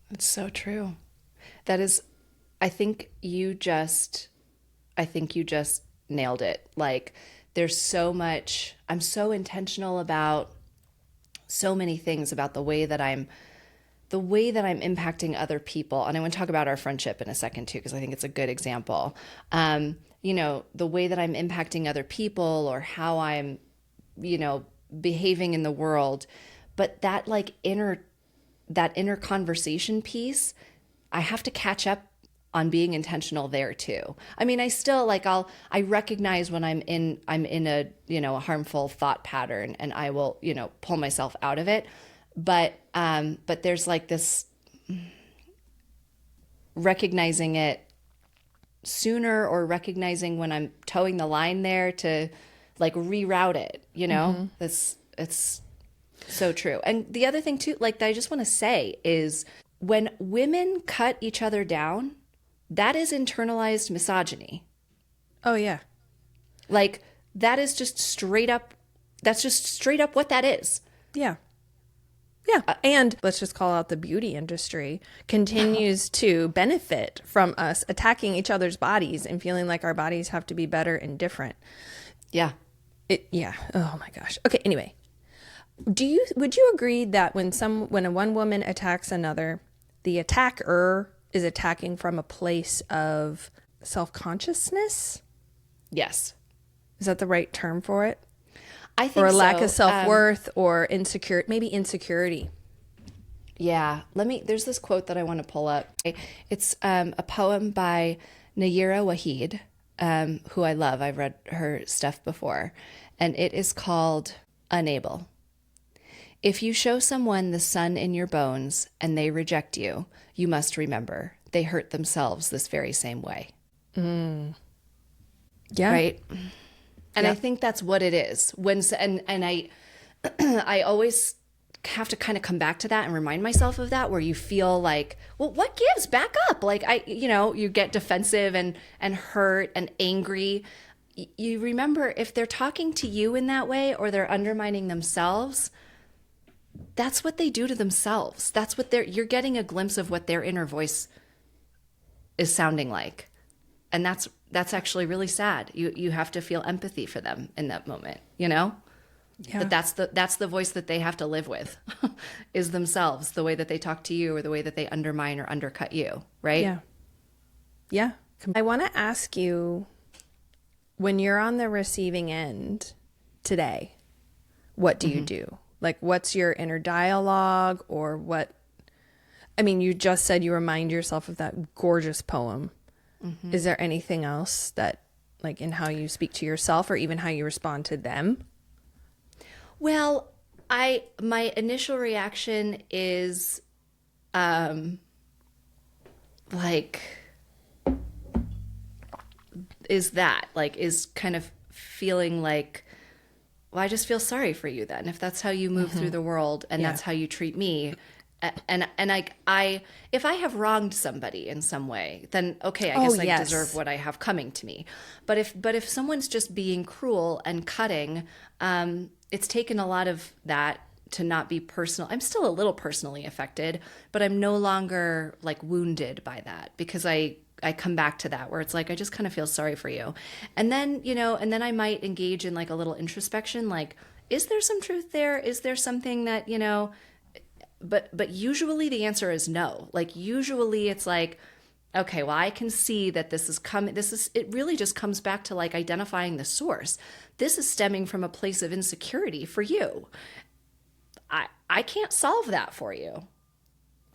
That's so true. That is, I think you just nailed it. Like there's so much, I'm so intentional about so many things about the way that I'm impacting other people. And I want to talk about our friendship in a second too, because I think it's a good example. The way that I'm impacting other people or how I'm, behaving in the world, but that like inner conversation piece, I have to catch up on being intentional there too. I mean, I still I recognize when I'm in a, a harmful thought pattern and I will, pull myself out of it. But there's like this recognizing it sooner or recognizing when I'm towing the line there to like reroute it, It's so true. And the other thing too, like that I just want to say is when women cut each other down, that is internalized misogyny. Oh yeah. Like that is just straight up what that is. Yeah. Yeah. And let's just call out the beauty industry continues to benefit from us attacking each other's bodies and feeling like our bodies have to be better and different. Yeah. Oh my gosh. Okay. Anyway, would you agree that when a one woman attacks another, the attacker is attacking from a place of self-consciousness? Yes. Is that the right term for it? I think or a so. lack of self-worth or insecurity. Yeah. There's this quote that I want to pull up. It's a poem by Nayira Waheed, who I love. I've read her stuff before. And it is called Unable. If you show someone the sun in your bones and they reject you, you must remember they hurt themselves this very same way. Yeah. Right? And I think that's what it is. I always have to kind of come back to that and remind myself of that, where you feel like, well, what gives? Back up. Like you get defensive and hurt and angry. You remember, if they're talking to you in that way or they're undermining themselves, that's what they do to themselves. That's what you're getting a glimpse of what their inner voice is sounding like. And that's actually really sad. You have to feel empathy for them in that moment, Yeah. That's the voice that they have to live with is themselves, the way that they talk to you or the way that they undermine or undercut you, right? Yeah. Yeah. I want to ask you, when you're on the receiving end today, what do you do? Like, what's your inner dialogue, or what? I mean, you just said you remind yourself of that gorgeous poem. Is there anything else that, like, in how you speak to yourself or even how you respond to them? Well, my initial reaction is, is kind of feeling like, well, I just feel sorry for you then, if that's how you move through the world and that's how you treat me. And I if I have wronged somebody in some way, then okay, I guess I deserve what I have coming to me. But if someone's just being cruel and cutting, it's taken a lot of that to not be personal. I'm still a little personally affected, but I'm no longer like wounded by that, because I come back to that, where it's like, I just kind of feel sorry for you. And then, and then I might engage in like a little introspection, like, is there some truth there? Is there something that, but usually the answer is no. Like, usually it's like, okay, well, I can see that this is coming. It really just comes back to like identifying the source. This is stemming from a place of insecurity for you. I can't solve that for you.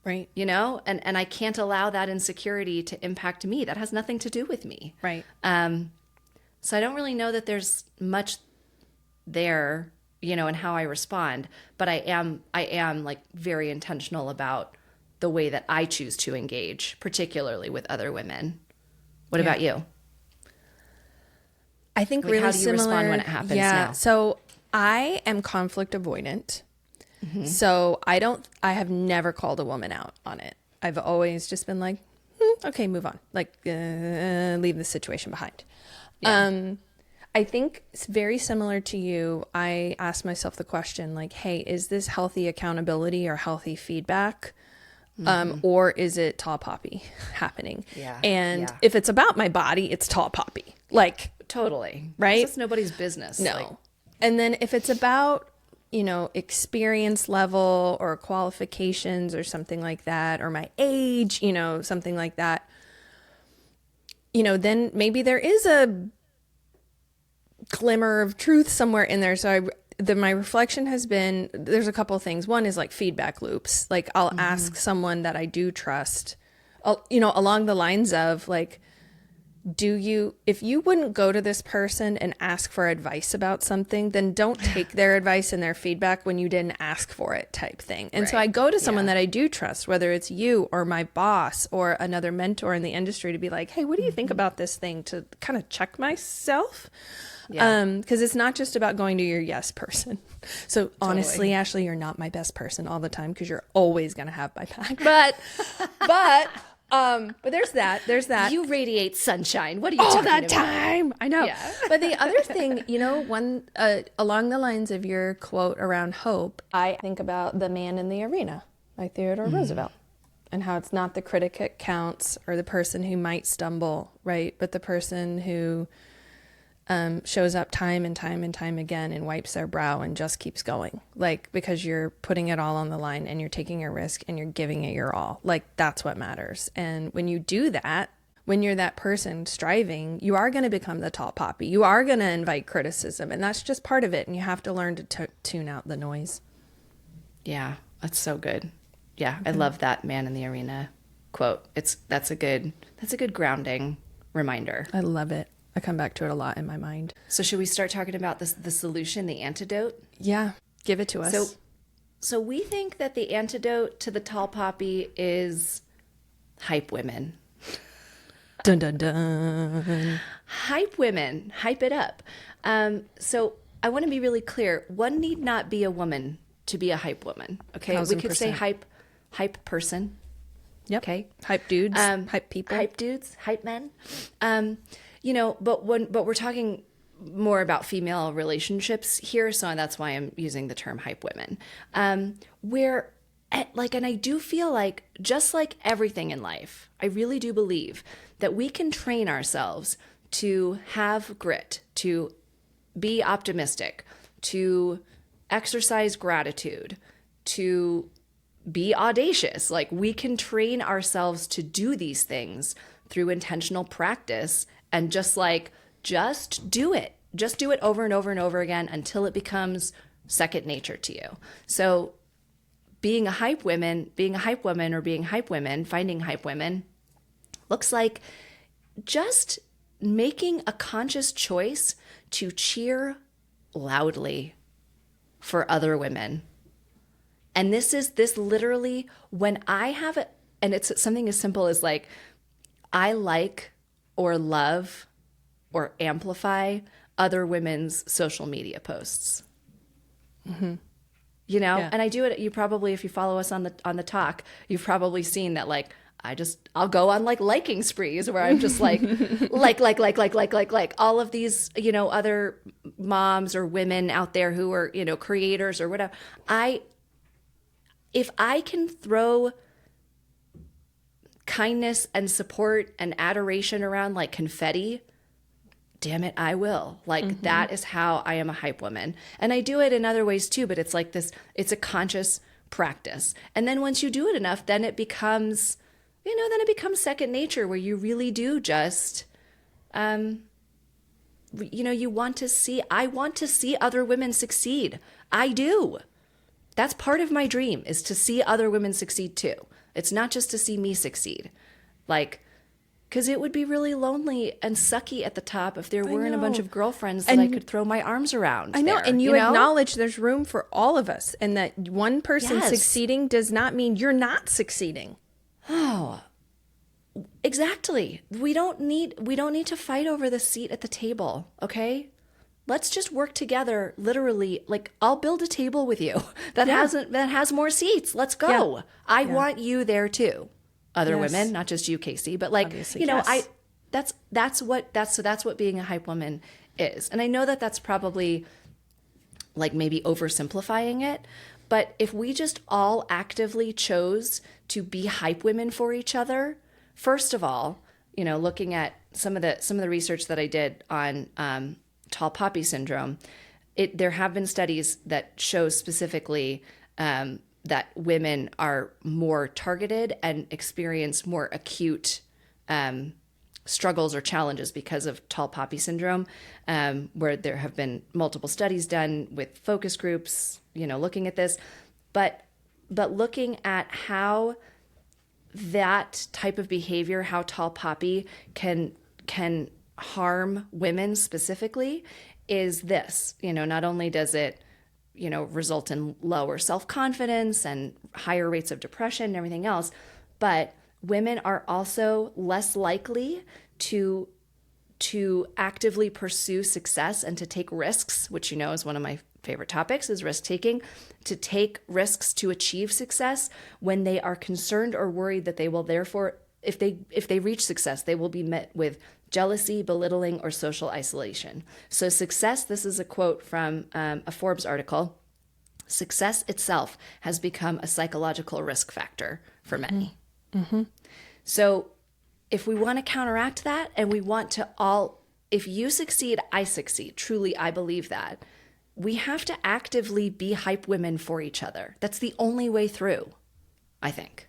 Right. And I can't allow that insecurity to impact me. That has nothing to do with me. Right. So I don't really know that there's much there, in how I respond, but I am like very intentional about the way that I choose to engage, particularly with other women. What about you? I think like, really how do you similar. Respond when it happens now? So I am conflict avoidant. So I have never called a woman out on it. I've always just been like, okay, move on. Like, leave the situation behind. Yeah. I think it's very similar to you. I asked myself the question, like, hey, is this healthy accountability or healthy feedback? Or is it tall poppy happening? Yeah. And if it's about my body, it's tall poppy. Like, totally. Right? It's nobody's business. No. Like, and then if it's about, experience level or qualifications or something like that, or my age, something like that, then maybe there is a glimmer of truth somewhere in there. So my reflection has been, there's a couple of things. One is like feedback loops. Like, I'll ask someone that I do trust, along the lines of like, if you wouldn't go to this person and ask for advice about something, then don't take their advice and their feedback when you didn't ask for it, type thing. And so I go to someone that I do trust, whether it's you or my boss or another mentor in the industry, to be like, hey, what do you think about this thing, to kind of check myself? Because it's not just about going to your yes person. So honestly, Ashley, you're not my best person all the time, because you're always going to have my back. But there's that. You radiate sunshine. What are you talking about? All that time. I know. Yeah. But the other thing, one along the lines of your quote around hope, I think about The Man in the Arena by Theodore Roosevelt, and how it's not the critic that counts, or the person who might stumble, right? But the person who shows up time and time and time again and wipes their brow and just keeps going, like, because you're putting it all on the line and you're taking a risk and you're giving it your all. Like, that's what matters. And when you do that, when you're that person striving, you are going to become the tall poppy. You are going to invite criticism, and that's just part of it. And you have to learn to tune out the noise. Yeah, that's so good. Yeah, I love that Man in the Arena quote. That's a good grounding reminder. I love it. I come back to it a lot in my mind. So should we start talking about the solution, the antidote? Yeah, give it to us. So we think that the antidote to the tall poppy is Hypewomen. Dun, dun, dun. Hypewomen, hype it up. So I want to be really clear. One need not be a woman to be a hype woman. Okay. We could say 1000%. hype person. Yep. Okay. Hype dudes, hype people. Hype dudes, hype men. But we're talking more about female relationships here, so that's why I'm using the term hype women. And I do feel like, just like everything in life, I really do believe that we can train ourselves to have grit, to be optimistic, to exercise gratitude, to be audacious. Like, we can train ourselves to do these things through intentional practice, and just do it. Just do it over and over and over again until it becomes second nature to you. So being a hype woman or being hype women, finding hype women, looks like just making a conscious choice to cheer loudly for other women. And this literally, when I have it, and it's something as simple as like, I like or love or amplify other women's social media posts. Mm-hmm. Yeah. And I do it. You probably, if you follow us on the talk, you've probably seen that. Like, I'll go on like liking sprees where I'm just like, like all of these, other moms or women out there who are, creators or whatever. If I can throw kindness and support and adoration around like confetti, damn it, I will. Like, that is how I am a hype woman. And I do it in other ways too, but it's like this, it's a conscious practice. And then once you do it enough, then it becomes, second nature, where you really do just, I want to see other women succeed. I do. That's part of my dream, is to see other women succeed too. It's not just to see me succeed. Like, because it would be really lonely and sucky at the top if there weren't a bunch of girlfriends that I could throw my arms around. I know. And you acknowledge there's room for all of us, and that one person succeeding does not mean you're not succeeding. Oh, exactly. We don't need to fight over the seat at the table. Okay. Let's just work together. Literally, like, I'll build a table with you that has more seats. Let's go. Yeah. I want you there too. Other women, not just you, Casey, but like, obviously, that's what being a hype woman is. And I know that that's probably like maybe oversimplifying it, but if we just all actively chose to be hype women for each other, first of all, looking at some of the research that I did on Tall Poppy syndrome, there have been studies that show specifically that women are more targeted and experience more acute struggles or challenges because of Tall Poppy syndrome, where there have been multiple studies done with focus groups, looking at this, but looking at how that type of behavior, how Tall Poppy can harm women specifically, is this. Not only does it result in lower self-confidence and higher rates of depression and everything else, but women are also less likely to actively pursue success and to take risks, which is one of my favorite topics, is risk taking, to take risks to achieve success when they are concerned or worried that they will therefore, if they reach success, they will be met with jealousy, belittling, or social isolation. So success, this is a quote from a Forbes article, success itself has become a psychological risk factor for many. Mm-hmm. So if we want to counteract that, and we want to if you succeed, I succeed. Truly, I believe that. We have to actively be hype women for each other. That's the only way through, I think.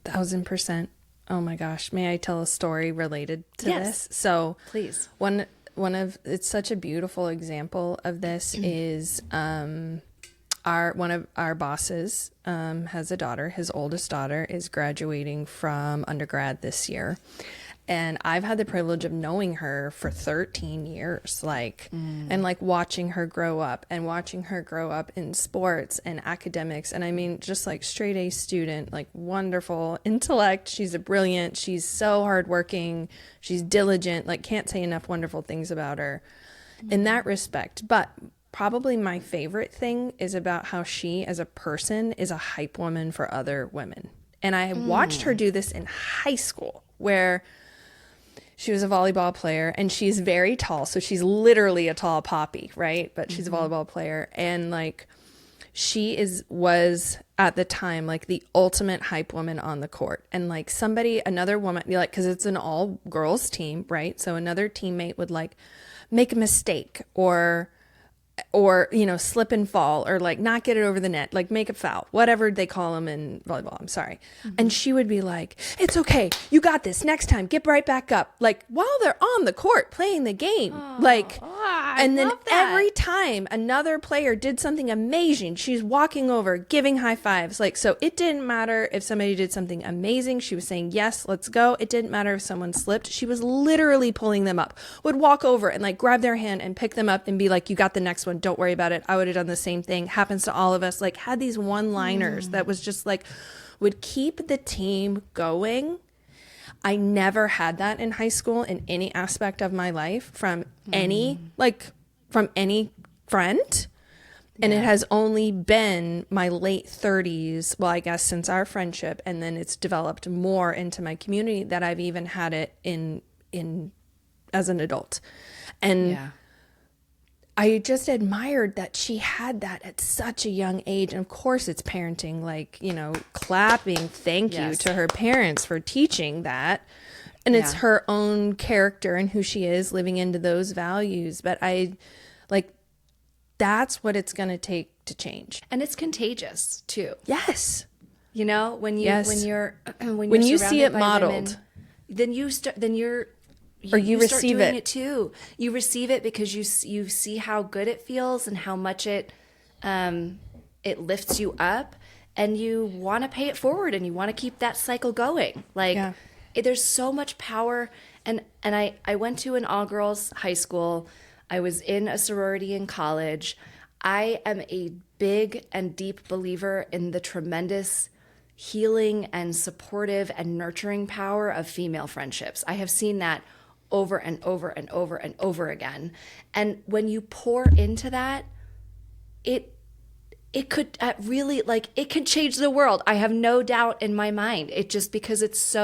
1000%. Oh my gosh. May I tell a story related to this? So please. One of, it's such a beautiful example of this is, one of our bosses, has a daughter. His oldest daughter is graduating from undergrad this year. And I've had the privilege of knowing her for 13 years, and watching her grow up in sports and academics. And I mean, just like straight A student, like wonderful intellect. She's brilliant. She's so hardworking. She's diligent, can't say enough wonderful things about her in that respect. But probably my favorite thing is about how she as a person is a hype woman for other women. And I watched her do this in high school, where she was a volleyball player, and she's very tall. So she's literally a tall poppy, right? But she's a volleyball player. And like, was at the time like the ultimate hype woman on the court. And like another woman, like, cause it's an all girls team, right? So another teammate would like make a mistake or slip and fall, or like not get it over the net, like make a foul, whatever they call them in volleyball. I'm sorry. And she would be like, it's okay. You got this. Next time, get right back up. Like while they're on the court playing the game, and then every time another player did something amazing, she's walking over, giving high fives. Like, so it didn't matter if somebody did something amazing. She was saying, yes, let's go. It didn't matter if someone slipped. She was literally pulling them up, would walk over and like grab their hand and pick them up and be like, you got the next one. Don't worry about it. I would have done the same thing. Happens to all of us. Like, had these one-liners that was just like, would keep the team going. I never had that in high school in any aspect of my life from any friend. And it has only been my late 30s, well, I guess since our friendship, and then it's developed more into my community, that I've even had it in as an adult. And I just admired that she had that at such a young age. And of course it's parenting, like, clapping thank you to her parents for teaching that. And it's her own character and who she is living into those values. But that's what it's going to take to change. And it's contagious too. Yes. When you see it modeled, women, you receive it too. You receive it because you see how good it feels and how much it lifts you up, and you want to pay it forward, and you want to keep that cycle going. There's so much power. And I went to an all girls high school. I was in a sorority in college. I am a big and deep believer in the tremendous healing and supportive and nurturing power of female friendships. I have seen that over and over and over and over again. And when you pour into that, it could really, it could change the world. I have no doubt in my mind. It just, because it's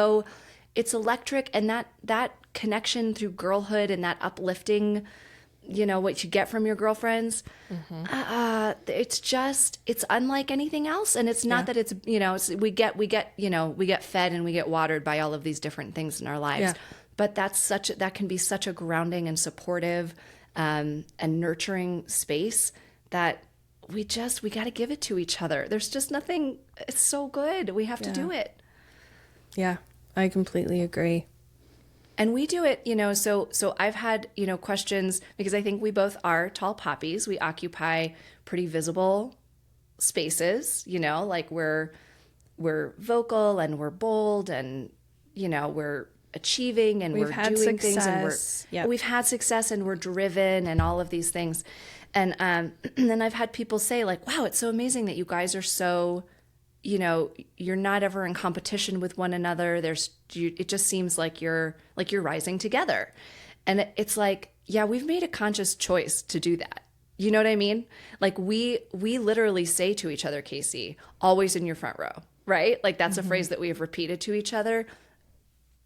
electric, and that connection through girlhood and that uplifting, what you get from your girlfriends, it's unlike anything else. And it's not that it's, we get fed and we get watered by all of these different things in our lives. Yeah. But that can be such a grounding and supportive and nurturing space that we got to give it to each other. There's just nothing. It's so good. We have to do it. Yeah, I completely agree. And we do it, so I've had, questions, because I think we both are tall poppies. We occupy pretty visible spaces, like we're vocal and we're bold, and, we're achieving, and we're doing things, and we've had success, and we're driven, and all of these things. And then I've had people say, like, wow, it's so amazing that you guys are so, you're not ever in competition with one another. It just seems like you're rising together. And it's like, yeah, we've made a conscious choice to do that. You know what I mean? Like we literally say to each other, Casey, always in your front row, right? Like that's a phrase that we have repeated to each other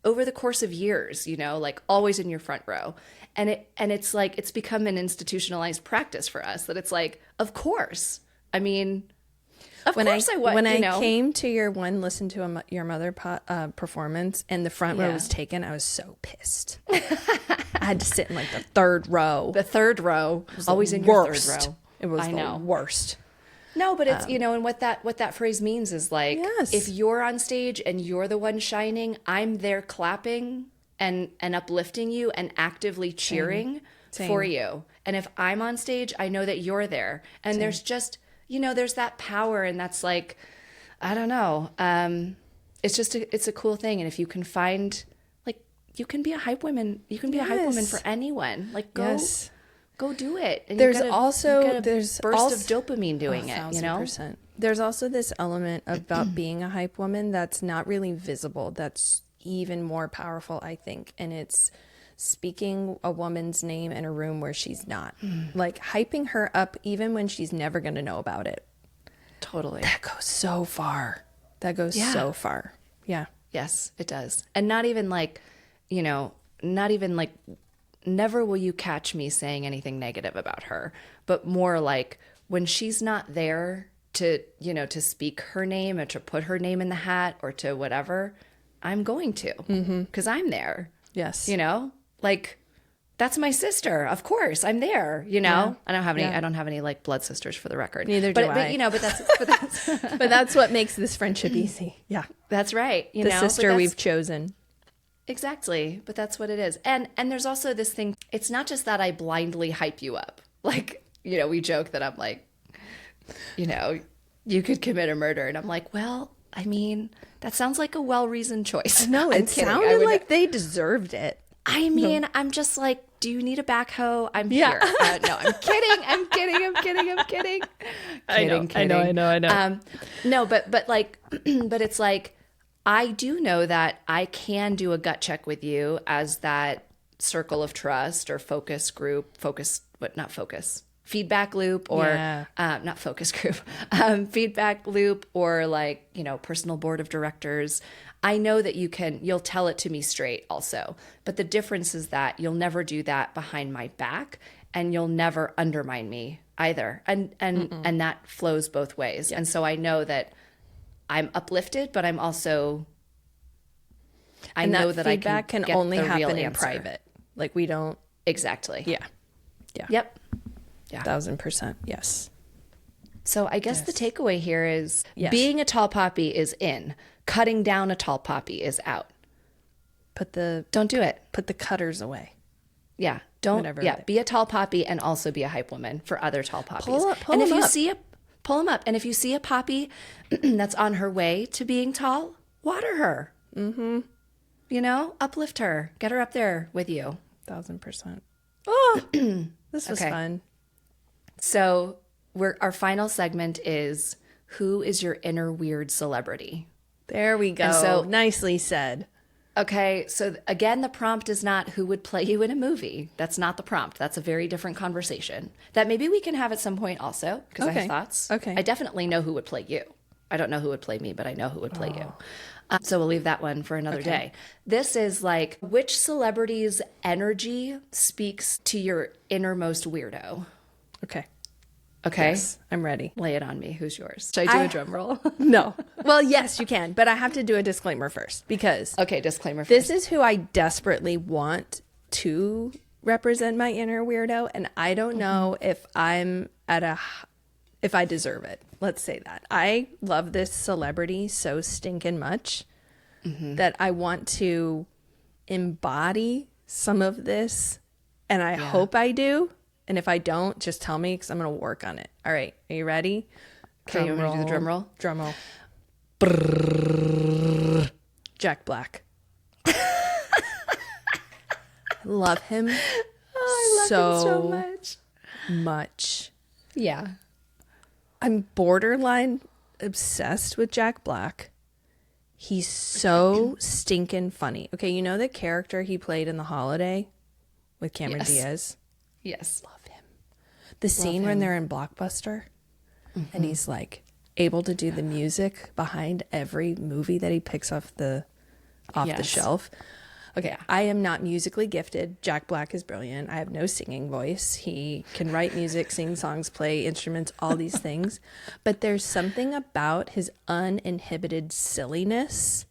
over the course of years, like always in your front row. And it's like, it's become an institutionalized practice for us, that it's like, of course. I mean, when I came to your one listen to your mother performance and the front row was taken, I was so pissed. I had to sit in like the third row. The third row, always in your third row. It was the worst. No, but it's and what that phrase means is like, if you're on stage and you're the one shining, I'm there clapping and uplifting you and actively cheering for you. And if I'm on stage, I know that you're there. And there's just there's that power, and that's like, I don't know. It's a cool thing. And if you can find, like, you can be a hype woman. You can be a hype woman for anyone. Like, go do it. And there's you get a burst of dopamine doing it. 1,000%. There's also this element about being a hype woman that's not really visible. That's even more powerful, I think. And it's speaking a woman's name in a room where she's not. Like hyping her up even when she's never going to know about it. Totally. That goes so far. That goes so far. Yeah. Yes, it does. And not even like, not even like, never will you catch me saying anything negative about her, but more like when she's not there to, to speak her name or to put her name in the hat or to whatever, I'm going to, because I'm there. Yes. Like that's my sister. Of course, I'm there. Yeah. I don't have any like blood sisters for the record. Neither do I. But that's what makes this friendship easy. Yeah, that's right. The sister we've chosen. Exactly, but that's what it is. And there's also this thing. It's not just that I blindly hype you up. Like we joke that I'm like, you could commit a murder, and I'm like, well, I mean, that sounds like a well-reasoned choice. No, it sounded like they deserved it. I mean, I'm just like, do you need a backhoe? I'm here. No, I'm kidding. I'm kidding. I know. No, but like, but it's like, I do know that I can do a gut check with you as that circle of trust or focus group, feedback loop or not focus group, feedback loop or like, personal board of directors. I know that you'll tell it to me straight also. But the difference is that you'll never do that behind my back and you'll never undermine me either. And that flows both ways. Yeah. And so I know that I'm uplifted, but I'm also, I know that feedback can only happen in private. Like we don't. Exactly. Yeah. Yep. Yeah. 1000%. Yes. So I guess the takeaway here is being a tall poppy is in. Cutting down a tall poppy is out. Don't do it. Put the cutters away. Yeah. Be a tall poppy and also be a hype woman for other tall poppies. Pull them up. And if you see a poppy that's on her way to being tall, water her. Mm-hmm. Uplift her. Get her up there with you. 1000%. Oh, this was fun. So our final segment is, who is your inner weird celebrity? There we go. So, nicely said. Okay, so again, the prompt is not who would play you in a movie. That's not the prompt. That's a very different conversation that maybe we can have at some point also, because I have thoughts. Okay. I definitely know who would play you. I don't know who would play me, but I know who would play you. So we'll leave that one for another day. This is like, which celebrity's energy speaks to your innermost weirdo? Okay. Yes, I'm ready. Lay it on me. Who's yours? Should I do a drum roll? No. Well, yes, you can, but I have to do a disclaimer first because disclaimer first. This is who I desperately want to represent my inner weirdo, and I don't know if if I deserve it. Let's say that. I love this celebrity so stinking much that I want to embody some of this, and I hope I do. And if I don't, just tell me because I'm going to work on it. All right. Are you ready? Okay, you want me to do the drum roll? Drum roll. Brrr. Jack Black. Love him. I love him so much. Yeah. I'm borderline obsessed with Jack Black. He's so stinking funny. Okay, you know the character he played in The Holiday with Cameron Diaz? Yes. Love him. The scene when they're in Blockbuster and he's like able to do the music behind every movie that he picks off the shelf. Okay, I am not musically gifted. Jack Black is brilliant. I have no singing voice. He can write music, sing songs, play instruments, all these things. But there's something about his uninhibited silliness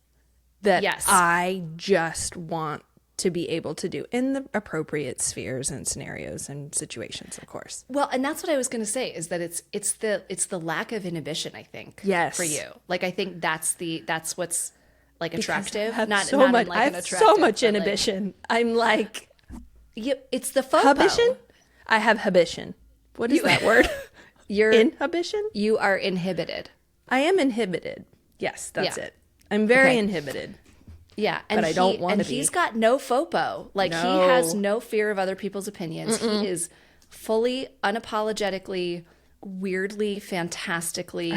that I just want to be able to do in the appropriate spheres and scenarios and situations, of course. Well, and that's what I was going to say is that it's the lack of inhibition, I think. Yes. For you. Like I think that's what's like attractive. I have so much inhibition. Like, I'm like it's the faux inhibition. I have inhibition. What is that word? You're inhibition? You are inhibited. I am inhibited. Yes, that's it. I'm very inhibited. Yeah, but I don't want to be. And he's got no FOPO. Like, he has no fear of other people's opinions. He is fully, unapologetically, weirdly, fantastically,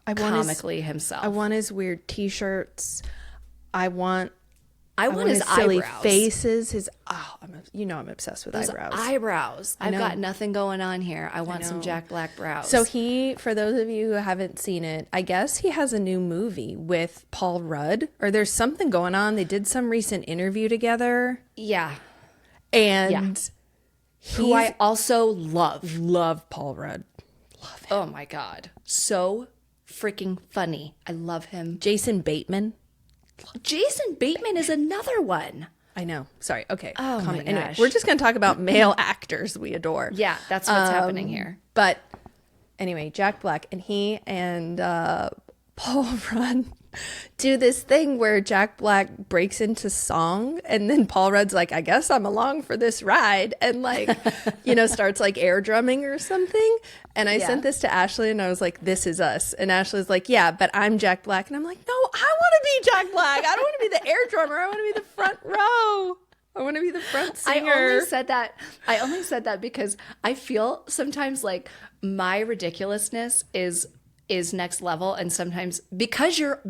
comically himself. I want his weird T-shirts. I want I want his silly eyebrows. faces. I'm obsessed with Those eyebrows. eyebrows. I've got nothing going on here. I want some Jack Black brows. So for those of you who haven't seen it, I guess he has a new movie with Paul Rudd, or there's something going on. They did some recent interview together. Yeah. And who I also love. Love Paul Rudd. Love him. Oh my God. So freaking funny. I love him. Jason Bateman. Jason Bateman is another one. I know. Sorry. Okay. Oh my Anyway, gosh. we're just going to talk about male actors we adore. Yeah, that's what's happening here. But anyway, Jack Black and he and Paul Rudd do this thing where Jack Black breaks into song and then Paul Rudd's like, I guess I'm along for this ride, and like, starts like air drumming or something. And I sent this to Ashley and I was like, this is us. And Ashley's like, yeah, but I'm Jack Black. And I'm like, no, I want to be Jack Black. I don't want to be the air drummer. I want to be the front row. I want to be the front singer. I only said that because I feel sometimes like my ridiculousness is next level, and sometimes because you're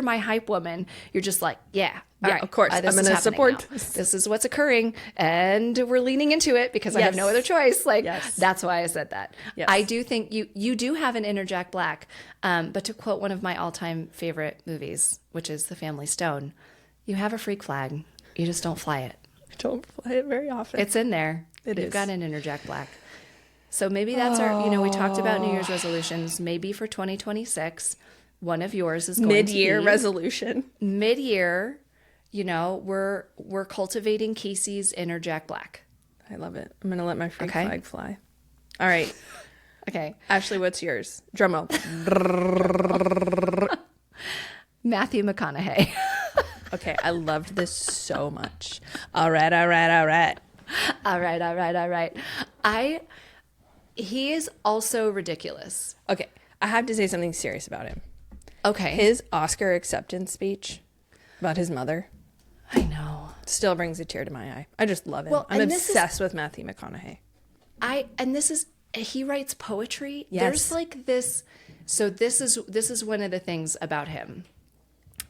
my hype woman, you're just like, yeah, all right, of course, I'm going to support this is what's occurring, and we're leaning into it because I have no other choice. Like, that's why I said that. Yes. I do think you do have an inner Jack Black, but to quote one of my all-time favorite movies, which is The Family Stone, you have a freak flag, you just don't fly it. I don't fly it very often. It's in there. You've got an inner Jack Black. So maybe that's our, we talked about New Year's resolutions. Maybe for 2026, one of yours is going mid-year resolution. Mid-year, we're cultivating Casey's inner Jack Black. I love it. I'm going to let my freak flag fly. All right. Okay. Ashley, what's yours? Drum roll. Matthew McConaughey. Okay, I loved this so much. All right. He is also ridiculous. Okay, I have to say something serious about him. Okay. His Oscar acceptance speech about his mother. I know. Still brings a tear to my eye. I just love him. Well, I'm obsessed with Matthew McConaughey. He writes poetry. Yes. There's like this. So this is one of the things about him.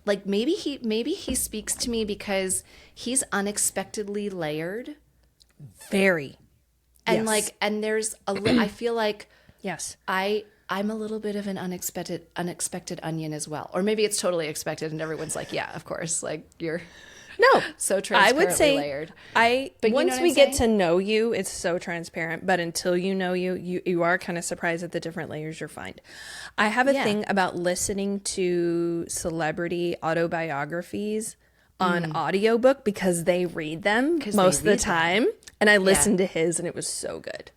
Like maybe he speaks to me because he's unexpectedly layered. Very. And and there's I feel like yes. I'm a little bit of an unexpected onion as well. Or maybe it's totally expected and everyone's like, yeah, of course. Like you're so transparently I would say layered. But once we get to know you, it's so transparent. But until you know you are kind of surprised at the different layers you'll find. I have a thing about listening to celebrity autobiographies on audiobook because they read them most of the time. And I listened to his and it was so good.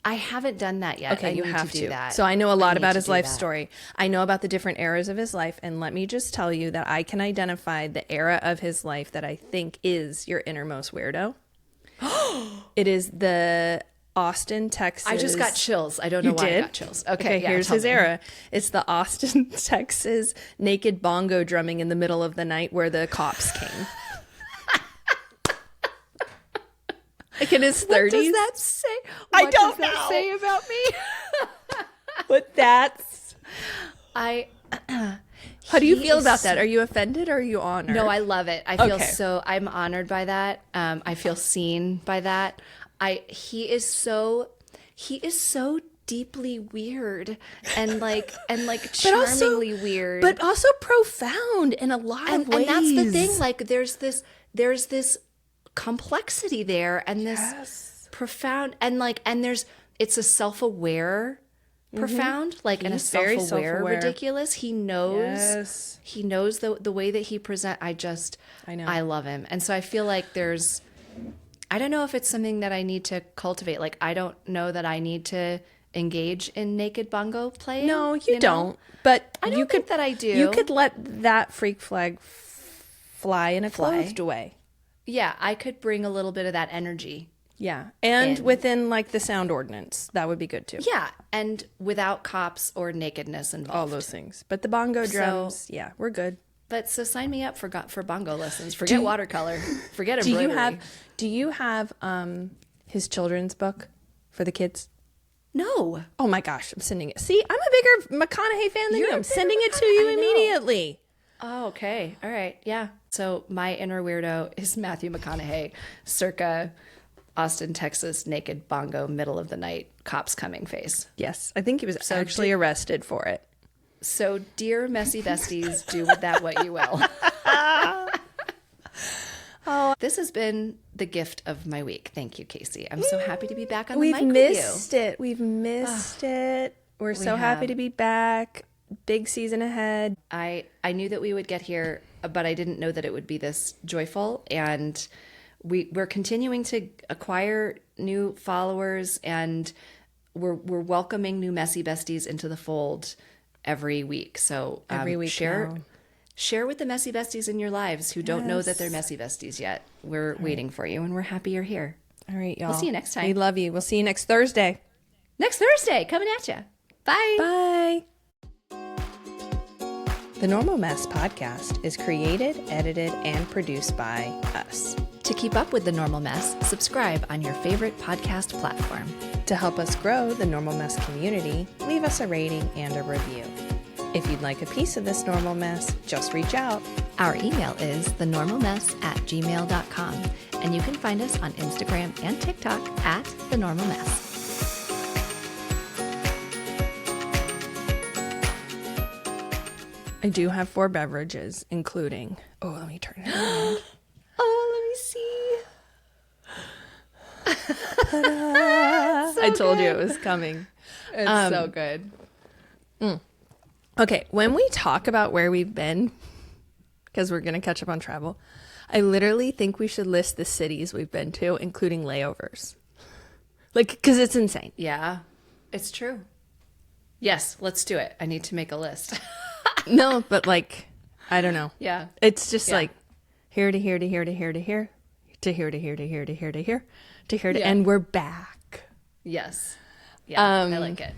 I haven't done that yet. Okay, you have to do that. So I know a lot about his life story. I know about the different eras of his life. And let me just tell you that I can identify the era of his life that I think is your innermost weirdo. It is the Austin, Texas. I just got chills. I don't know why I got chills. Okay, here's his era. It's the Austin, Texas naked bongo drumming in the middle of the night where the cops came. Like in his 30s. What does that say? I don't know. What does that say about me? But that's... How do you feel about that? Are you offended or are you honored? No, I love it. I feel I'm honored by that. I feel seen by that. He is so deeply weird and charmingly weird, but also profound in a lot of ways. And that's the thing. Like there's this complexity there and this profound and it's a self-aware profound, like, and a self-aware ridiculous. He knows the way that he present. I love him. And so I feel like I don't know if it's something that I need to cultivate. Like, I don't know that I need to engage in naked bongo playing. No, you don't. But I don't think that I do. You could let that freak flag fly in a clothed way. Yeah, I could bring a little bit of that energy. Yeah, and within like the sound ordinance, that would be good too. Yeah, and without cops or nakedness involved. All those things. But the bongo drums, we're good. But so sign me up for bongo lessons. Forget watercolor. Forget embroidery. Do you have his children's book for the kids? No. Oh my gosh, I'm sending it. See, I'm a bigger McConaughey fan than you. I'm sending it to you immediately. Oh, okay. All right. Yeah. So my inner weirdo is Matthew McConaughey, circa Austin, Texas, naked bongo, middle of the night, cops coming face. Yes, I think he was actually arrested for it. So, dear messy besties, do with that what you will. This has been the gift of my week. Thank you, Casey. I'm so happy to be back on the mic with you. We've missed it. We're so happy to be back. Big season ahead. I knew that we would get here, but I didn't know that it would be this joyful. And we're continuing to acquire new followers, and we're welcoming new messy besties into the fold every week. So every week share with the messy besties in your lives who don't know that they're messy besties yet. We're waiting for you, and we're happy you're here. All right, y'all. We'll see you next time. We love you. We'll see you next Thursday. Next Thursday, coming at you. Bye. Bye. The Normal Mess podcast is created, edited, and produced by us. To keep up with The Normal Mess, subscribe on your favorite podcast platform. To help us grow the Normal Mess community, leave us a rating and a review. If you'd like a piece of this normal mess, just reach out. Our email is thenormalmess@gmail.com, and you can find us on Instagram and TikTok at The Normal Mess. I do have 4 beverages, including... Oh, let me turn it around. Oh, let me see. I told you it was coming. It's so good. Okay, when we talk about where we've been, because we're going to catch up on travel, I literally think we should list the cities we've been to, including layovers. Like, because it's insane. Yeah, it's true. Yes, let's do it. I need to make a list. No, but like, I don't know. Yeah. It's just like here to here to here to here to here, to here to here to here to here to here, to here to, and we're back. Yes. Yeah, I like it.